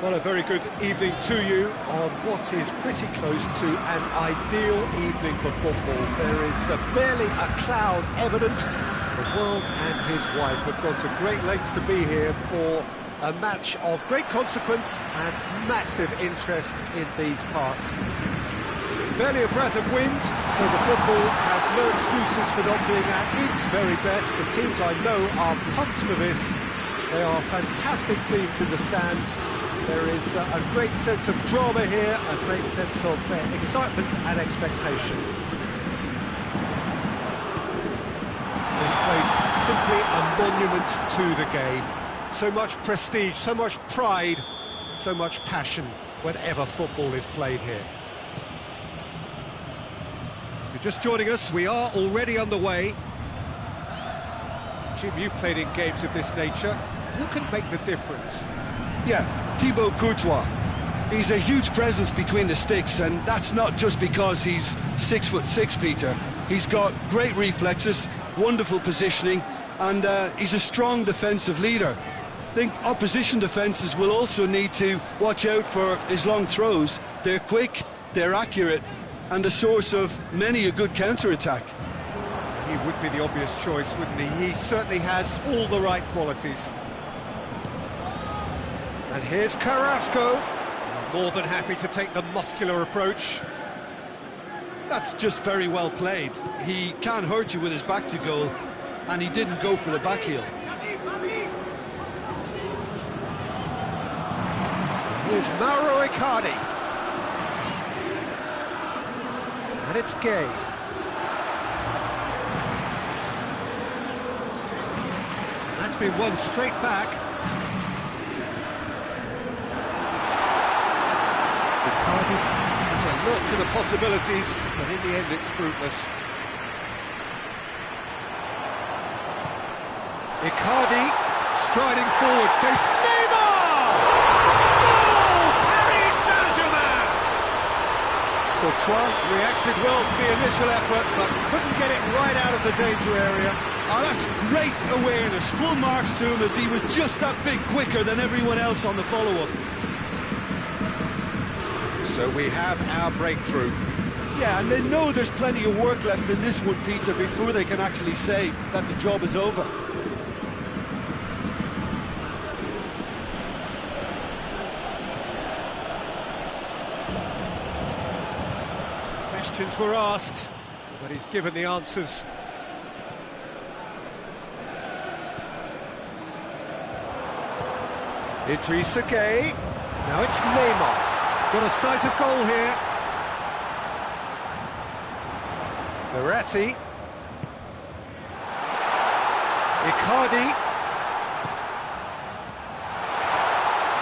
Well, a very good evening to you on what is pretty close to an ideal evening for football. There is barely a cloud evident. The world and his wife have gone to great lengths to be here for a match of great consequence and massive interest in these parts. Barely a breath of wind, so the football has no excuses for not being at its very best. The teams I know are pumped for this. They are fantastic scenes in the stands. There is a great sense of drama here, a great sense of excitement and expectation. This place simply a monument to the game. So much prestige, so much pride, so much passion whenever football is played here. If you're just joining us, we are already underway. Jim, you've played in games of this nature. Who can make the difference? Yeah, Thibaut Courtois. He's a huge presence between the sticks, and that's not just because he's 6'6", Peter. He's got great reflexes, wonderful positioning, and he's a strong defensive leader. I think opposition defences will also need to watch out for his long throws. They're quick, they're accurate, and a source of many a good counter-attack. He would be the obvious choice, wouldn't he? He certainly has all the right qualities. And here's Carrasco. More than happy to take the muscular approach. That's just very well played. He can't hurt you with his back to goal, and he didn't go for the back heel. Here's Mauro Icardi. And it's Gay. That's been won straight back. Icardi has a lot to the possibilities, but in the end it's fruitless. Icardi striding forward, face Neymar! Goal! Paris Saint-Germain! Courtois reacted well to the initial effort, but couldn't get it right out of the danger area. Oh, that's great awareness. Full marks to him, as he was just that bit quicker than everyone else on the follow-up. So we have our breakthrough. Yeah, and they know there's plenty of work left in this one, Peter, before they can actually say that the job is over. Questions were asked, but he's given the answers. Idrissa Gueye. Now it's Neymar. Got a sight of goal here. Verratti. Icardi.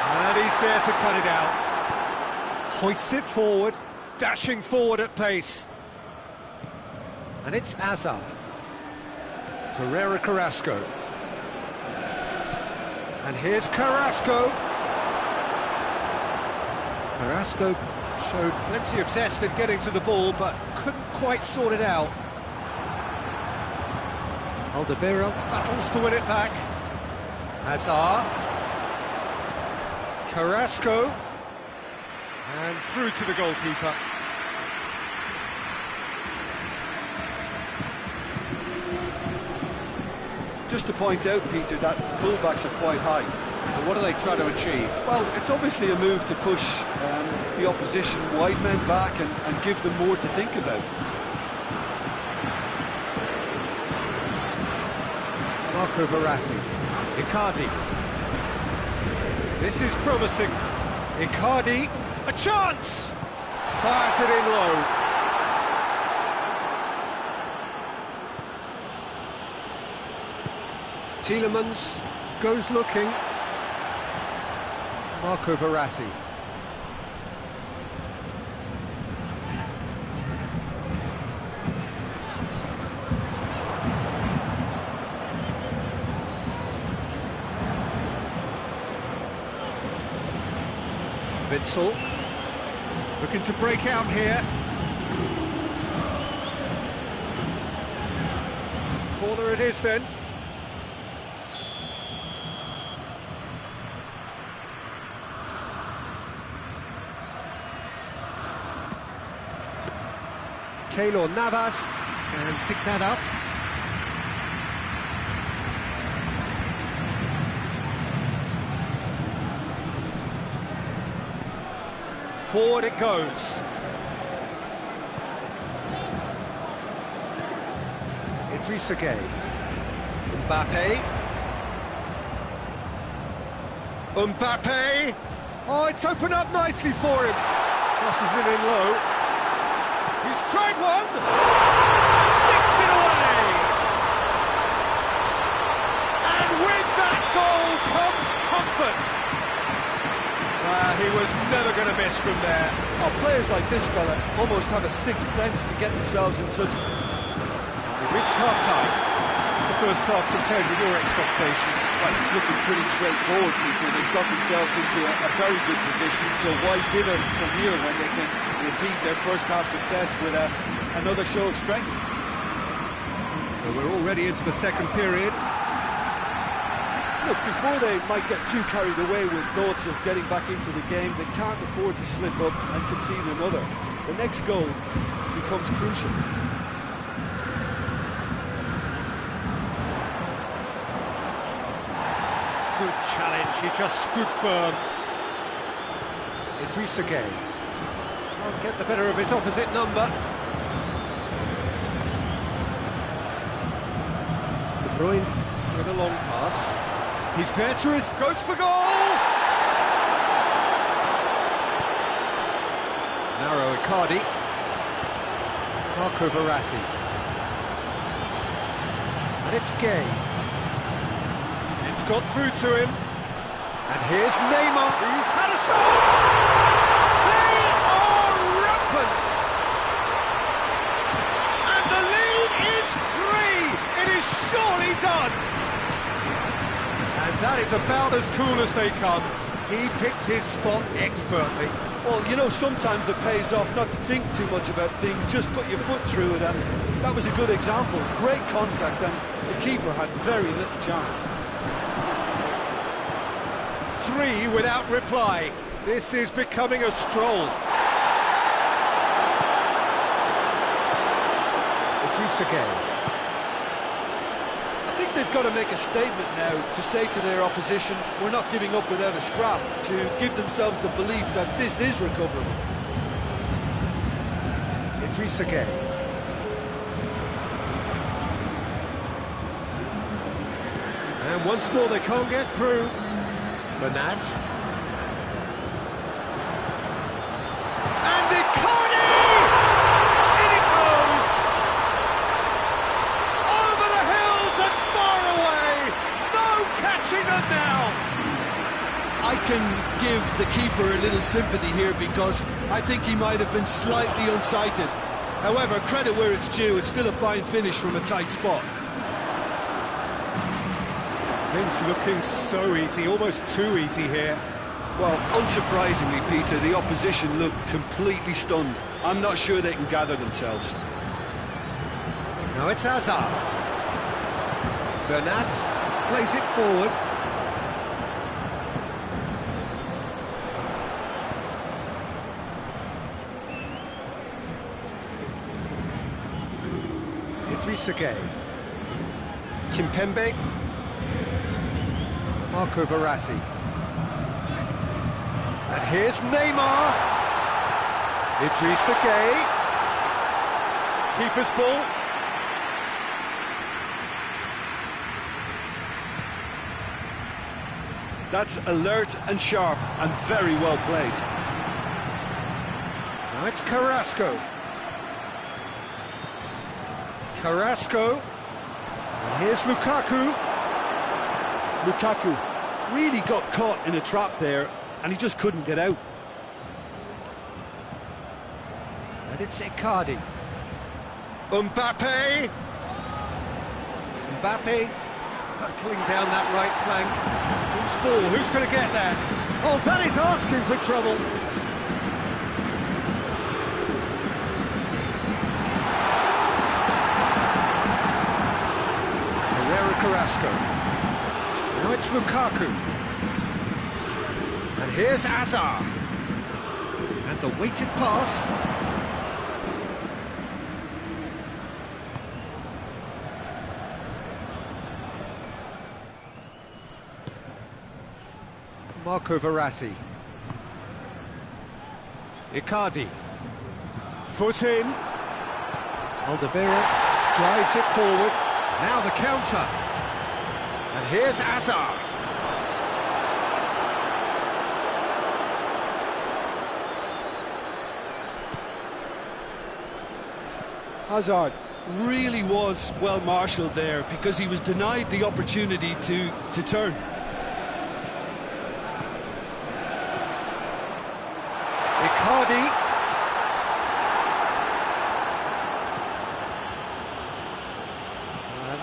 And he's there to cut it out. Hoists it forward, dashing forward at pace. And it's Hazard. Torreira Carrasco. And here's Carrasco. Carrasco showed plenty of zest in getting to the ball, but couldn't quite sort it out. Alderweireld battles to win it back. Hazard. Carrasco. And through to the goalkeeper. Just to point out, Peter, that the fullbacks are quite high. And what are they trying to achieve? Well, it's obviously a move to push the opposition wide men back and give them more to think about. Marco Verratti. Icardi. This is promising. Icardi. A chance! Fires it in low. Tielemans goes looking. Marco Verratti. Witsel looking to break out here. Corner it is then. Keylor Navas can pick that up. Forward it goes. Idrissa Gueye. Mbappe. Oh, it's opened up nicely for him. Crosses it in low. He's tried one. Sticks it away. And with that goal comes comfort. He was never going to miss from there. Oh, players like this fella almost have a sixth sense to get themselves in such... We've reached half-time. It's the first half compared with your expectation. Well, it's looking pretty straightforward, Peter. They've got themselves into a very good position, so why dither from here when they can repeat their first half success with another show of strength? Well, we're already into the second period. Look, before they might get too carried away with thoughts of getting back into the game, they can't afford to slip up and concede another. The next goal becomes crucial. Good challenge, he just stood firm. Idrissa Gueye can't get the better of his opposite number. De Bruyne with a long pass. He's there to his... goes for goal! Narrow Icardi. Marco Verratti. And it's Gueye. It's got through to him. And here's Neymar. He's had a shot! They are rampant! And the lead is 3! It is surely done! And that is about as cool as they come. He picked his spot expertly. Well, you know, sometimes it pays off not to think too much about things, just put your foot through it, and that was a good example. Great contact, and the keeper had very little chance. 3 without reply. This is becoming a stroll. Idrissa Gueye. I think they've got to make a statement now to say to their opposition, we're not giving up without a scrap, to give themselves the belief that this is recoverable. Idrissa Gueye. And once more they can't get through. Bernat. And Icardi! In it goes! Over the hills and far away! No catching them now! I can give the keeper a little sympathy here because I think he might have been slightly unsighted. However, credit where it's due, it's still a fine finish from a tight spot. Things looking so easy, almost too easy here. Well, unsurprisingly, Peter, the opposition look completely stunned. I'm not sure they can gather themselves. Now it's Hazard. Bernat plays it forward. Idrissa Gueye. Kimpembe. Marco Verratti. And here's Neymar. Idrissa Gueye. Keeper's ball. That's alert and sharp and very well played. Now it's Carrasco. Carrasco. And here's Lukaku. Lukaku really got caught in a trap there, and he just couldn't get out. And it's Icardi. Mbappe. Mbappe hurtling down that right flank. Whose ball? Who's going to get there? Oh, that is asking for trouble. Torreira Carrasco. Now it's Lukaku. And here's Hazard. And the weighted pass. Marco Verratti. Icardi. Foot in. Alderweireld drives it forward. Now the counter. And here's Hazard. Hazard really was well marshalled there because he was denied the opportunity to turn.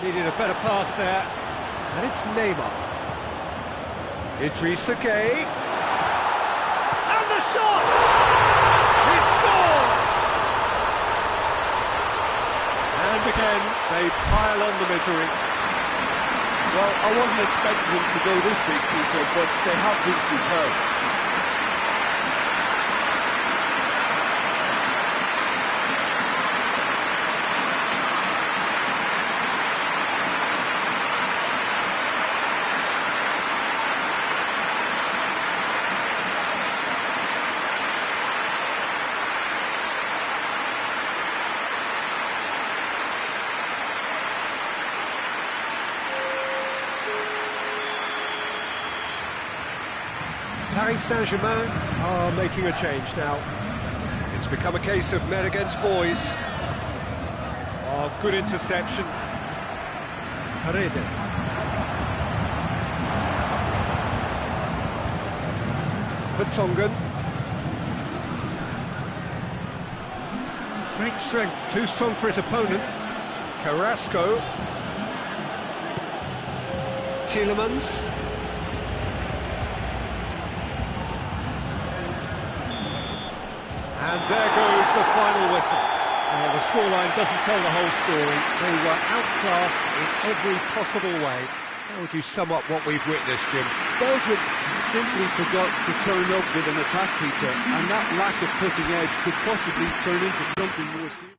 Needed a better pass there. And it's Neymar. Idrissa Gueye. And the shot! He scored! And again, they pile on the misery. Well, I wasn't expecting them to go this big, Peter, but they have been superb. Paris Saint-Germain are making a change now. It's become a case of men against boys. Oh, good interception. Paredes. Vertonghen. Great strength, too strong for his opponent. Carrasco. Tielemans. And there goes the final whistle. The scoreline doesn't tell the whole story. They were outclassed in every possible way. How would you sum up what we've witnessed, Jim? Belgium simply forgot to turn up with an attack, Peter, and that lack of cutting edge could possibly turn into something more serious.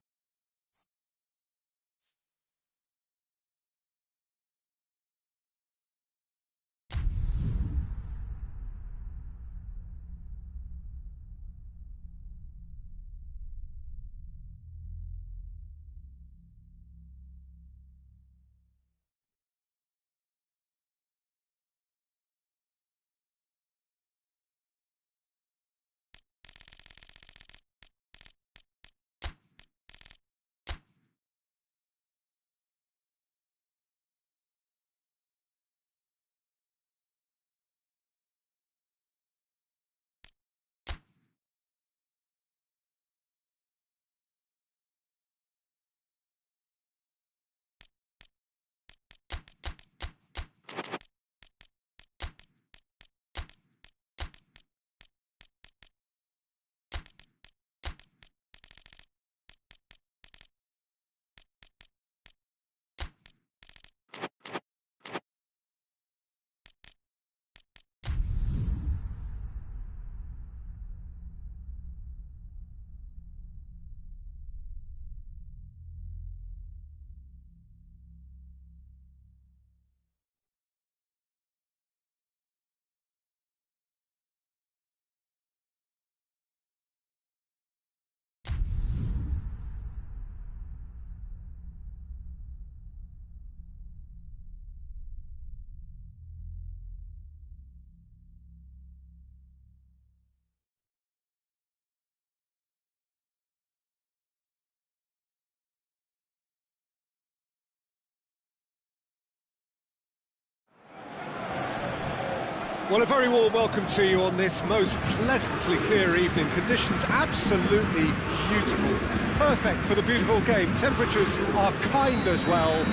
Well, a very warm welcome to you on this most pleasantly clear evening. Conditions absolutely beautiful. Perfect for the beautiful game. Temperatures are kind as well.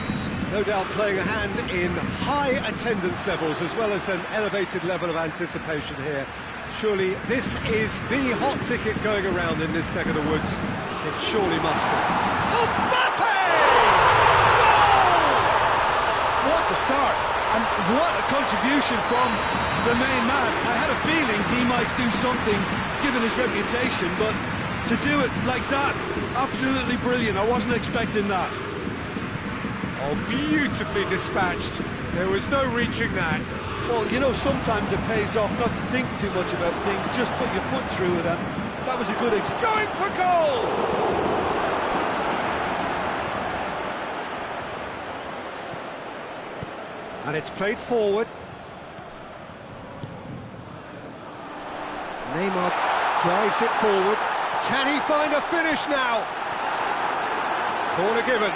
No doubt playing a hand in high attendance levels as well as an elevated level of anticipation here. Surely this is the hot ticket going around in this neck of the woods. It surely must be. Mbappe! Goal! What a start! And what a contribution from the main man. I had a feeling he might do something, given his reputation, but to do it like that, absolutely brilliant. I wasn't expecting that. Oh, beautifully dispatched. There was no reaching that. Well, you know, sometimes it pays off not to think too much about things, just put your foot through it, and that was a good Going for goal! And it's played forward. Neymar drives it forward. Can he find a finish now? Corner given.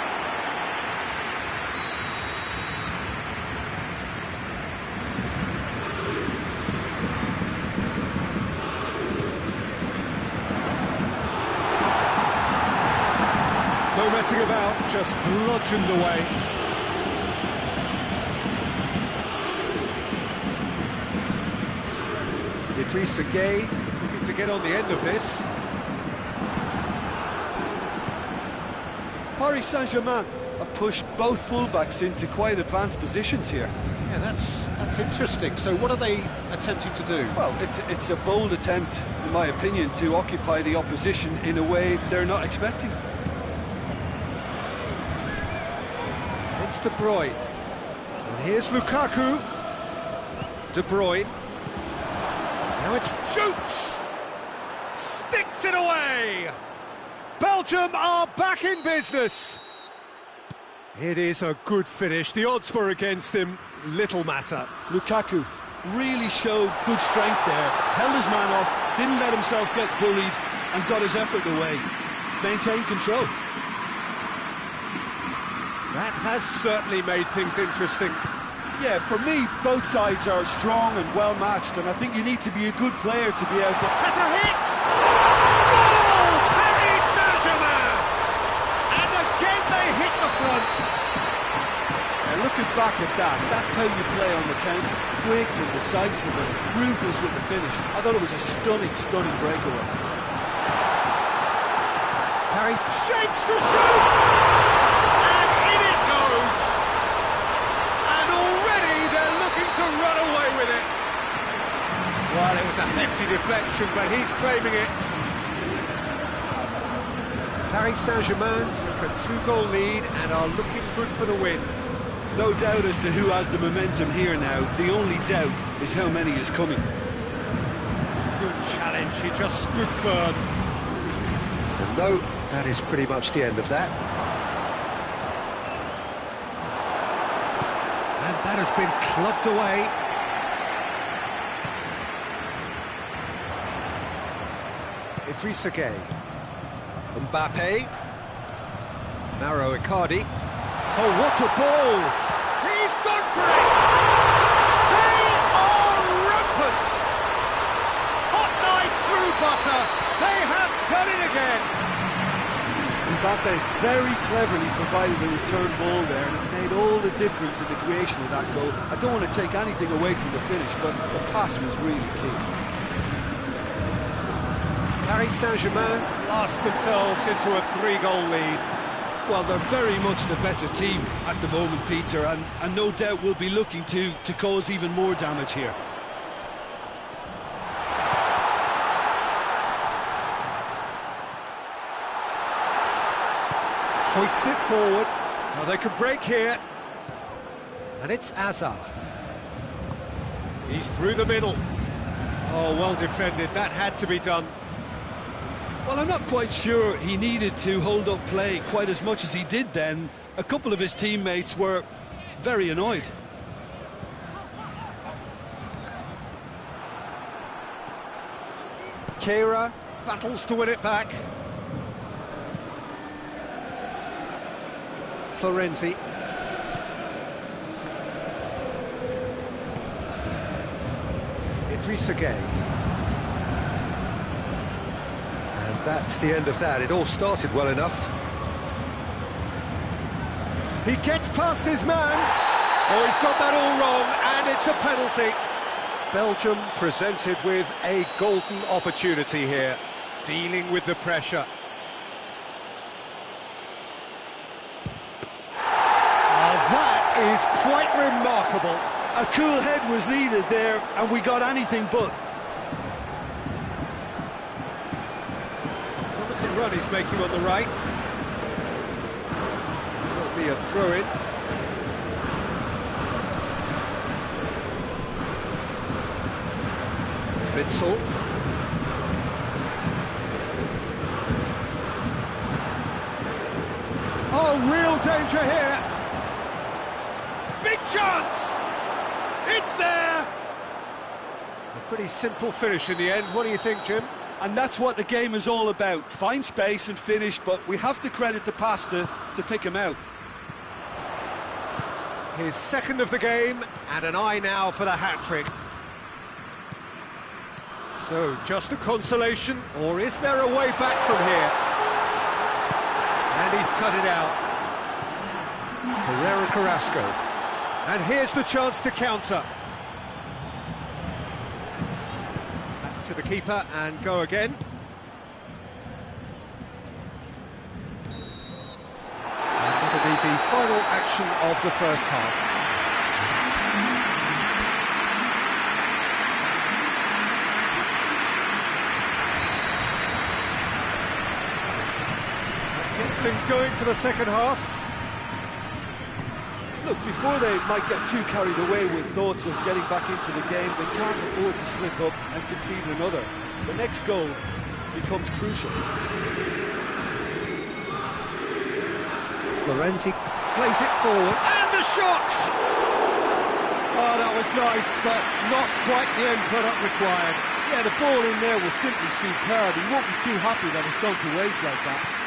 No messing about, just bludgeoned away. Idrissa Gueye looking to get on the end of this. Paris Saint-Germain have pushed both fullbacks into quite advanced positions here. Yeah, that's interesting. So what are they attempting to do? Well, it's a bold attempt, in my opinion, to occupy the opposition in a way they're not expecting. It's De Bruyne. And here's Lukaku. De Bruyne. Now it's shoots! Sticks it away! Belgium are back in business! It is a good finish. The odds were against him. Little matter. Lukaku really showed good strength there. Held his man off, didn't let himself get bullied, and got his effort away. Maintained control. That has certainly made things interesting. Yeah, for me, both sides are strong and well-matched, and I think you need to be a good player to be out there. Has a hit! Goal! Paris Saint-Germain! And again they hit the front. Looking back at that, that's how you play on the counter. Quick and decisive and ruthless with the finish. I thought it was a stunning breakaway. Paris shapes to shoot! And in it goes! And already they're looking to run away with it. Well, it was a hefty deflection, but he's claiming it. Paris Saint-Germain took a 2-goal lead and are looking good for the win. No doubt as to who has the momentum here now. The only doubt is how many is coming. Good challenge, he just stood firm. And no, that is pretty much the end of that. And that has been clubbed away. Idrissa Gueye. Mbappe. Mauro Icardi. Oh, what a ball! He's gone for it! They are rampant! Hot knife through butter! They have done it again! Mbappe very cleverly provided the return ball there, and it made all the difference in the creation of that goal. I don't want to take anything away from the finish, but the pass was really key. Paris Saint-Germain lost themselves into a 3-goal lead. Well, they're very much the better team at the moment, Peter, and no doubt will be looking to cause even more damage here. Hoists it forward. Now they can break here. And it's Hazard. He's through the middle. Oh, well defended. That had to be done. Well, I'm not quite sure he needed to hold up play quite as much as he did then. A couple of his teammates were very annoyed. Keira battles to win it back. Florenzi. Idrissa Gueye. That's the end of that. It all started well enough. He gets past his man. Oh, he's got that all wrong, and it's a penalty. Belgium presented with a golden opportunity here, dealing with the pressure. That is quite remarkable. A cool head was needed there, and we got anything but. Run he's making on the right. Will be a throw-in. Witsel. Oh, real danger here. Big chance. It's there. A pretty simple finish in the end. What do you think, Jim? And that's what the game is all about. Find space and finish, but we have to credit the pasta to pick him out. His second of the game, and an eye now for the hat-trick. So, just a consolation, or is there a way back from here? And he's cut it out. Torreira Carrasco. And here's the chance to counter. to the keeper and go again. And that'll be the final action of the first half. Things going for the second half. Look, before they might get too carried away with thoughts of getting back into the game, they can't afford to slip up and concede another. The next goal becomes crucial. Florenzi plays it forward, and the shot! Oh, that was nice, but not quite the end product required. Yeah, the ball in there was simply superb. He won't be too happy that it's gone to waste like that.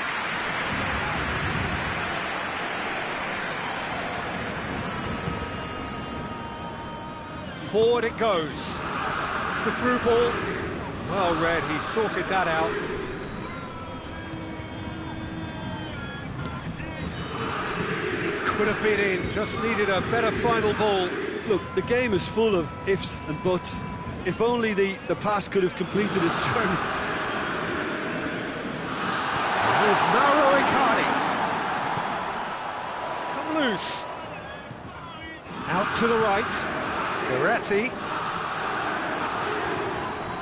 Forward it goes. It's the through ball. Well read, he sorted that out. He could have been in, just needed a better final ball. Look, the game is full of ifs and buts. If only the pass could have completed its journey. There's Mauro Icardi. It's come loose. Out to the right. Verratti.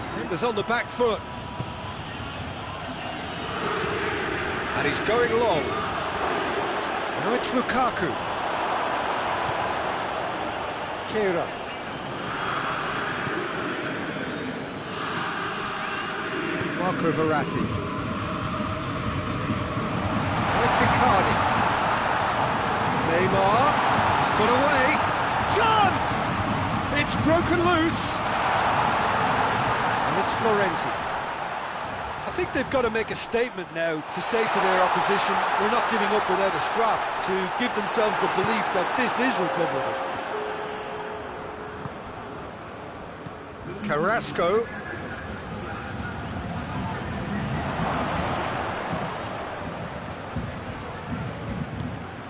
Defenders on the back foot. And he's going long. Now it's Lukaku. Kehrer. Marco Verratti. Now it's Icardi. Neymar. He's got away. Chance! It's broken loose. And it's Florenzi. I think they've got to make a statement now to say to their opposition, we're not giving up without a scrap, to give themselves the belief that this is recoverable. Carrasco.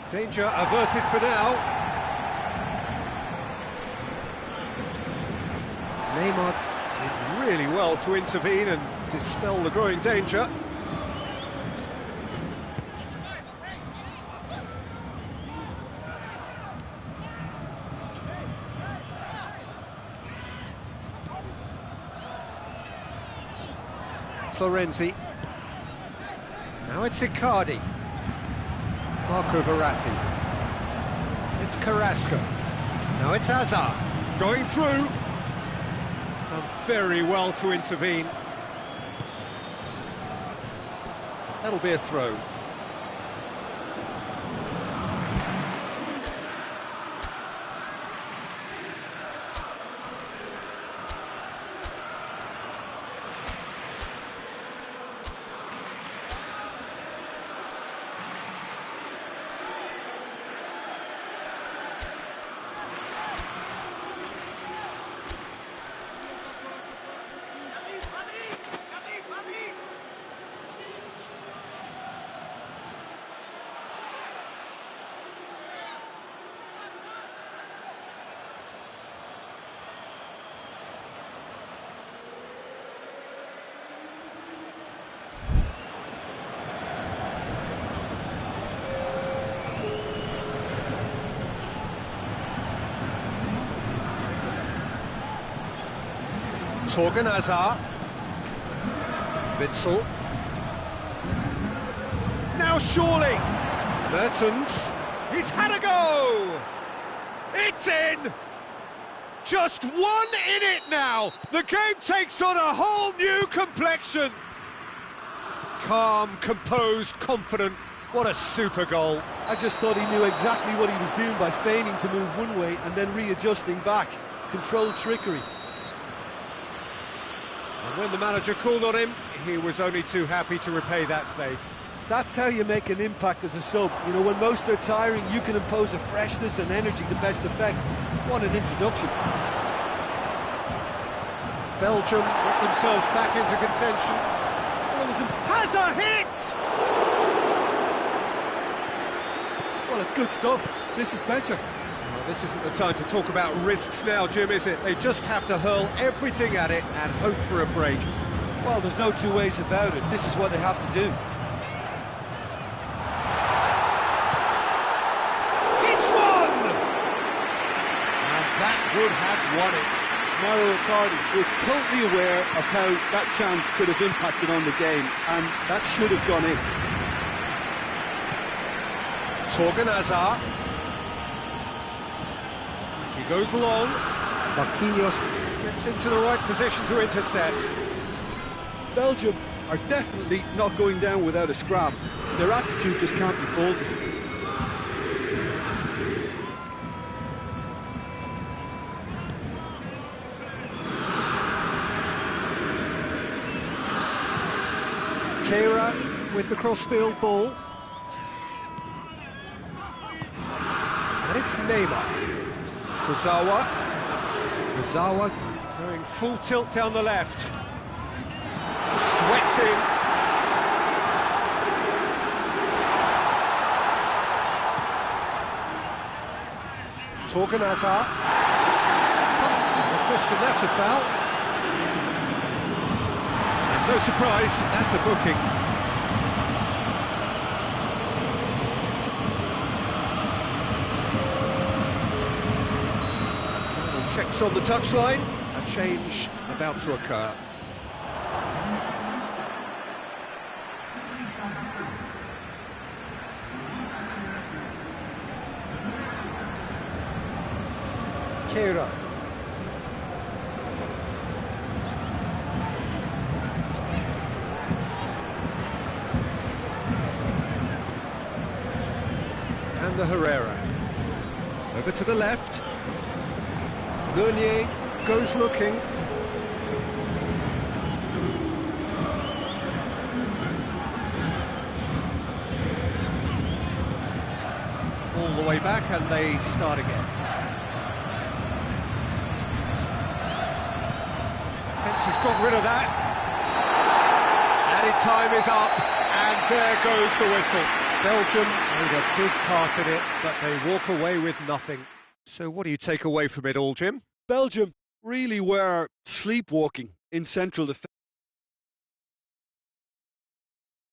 Danger averted for now. Neymar did really well to intervene and dispel the growing danger. Florenzi. Now it's Icardi. Marco Verratti. It's Carrasco. Now it's Hazard. Going through. Done very well to intervene. That'll be a throw. Torgan Hazard. Witsel. Now surely. Mertens. He's had a go! It's in! Just one in it now! The game takes on a whole new complexion! Calm, composed, confident. What a super goal. I just thought he knew exactly what he was doing by feigning to move one way and then readjusting back. Controlled trickery. And when the manager called on him, he was only too happy to repay that faith. That's how you make an impact as a sub. You know, when most are tiring, you can impose a freshness and energy to best effect. What an introduction. Belgium got themselves back into contention. Well, it was has a hit! Well, it's good stuff. This is better. This isn't the time to talk about risks now, Jim, is it? They just have to hurl everything at it and hope for a break. Well, there's no two ways about it. This is what they have to do. It's one! And that would have won it. Mario Riccardi was totally aware of how that chance could have impacted on the game, and that should have gone in. Thorgan Hazard. He goes long. Marquinhos gets into the right position to intercept. Belgium are definitely not going down without a scrap. Their attitude just can't be faulted. Keira with the crossfield ball. And it's Neymar. Kurzawa going full tilt down the left. Swept in. Thorgan Hazard. No question, that's a foul. And no surprise, that's a booking. Checks on the touchline, a change about to occur. Keira. And the Herrera. Over to the left. Meunier goes looking. All the way back and they start again. Defence has got rid of that. Added time is up and there goes the whistle. Belgium made a big part in it, but they walk away with nothing. So what do you take away from it all, Jim? Belgium really were sleepwalking in central defence.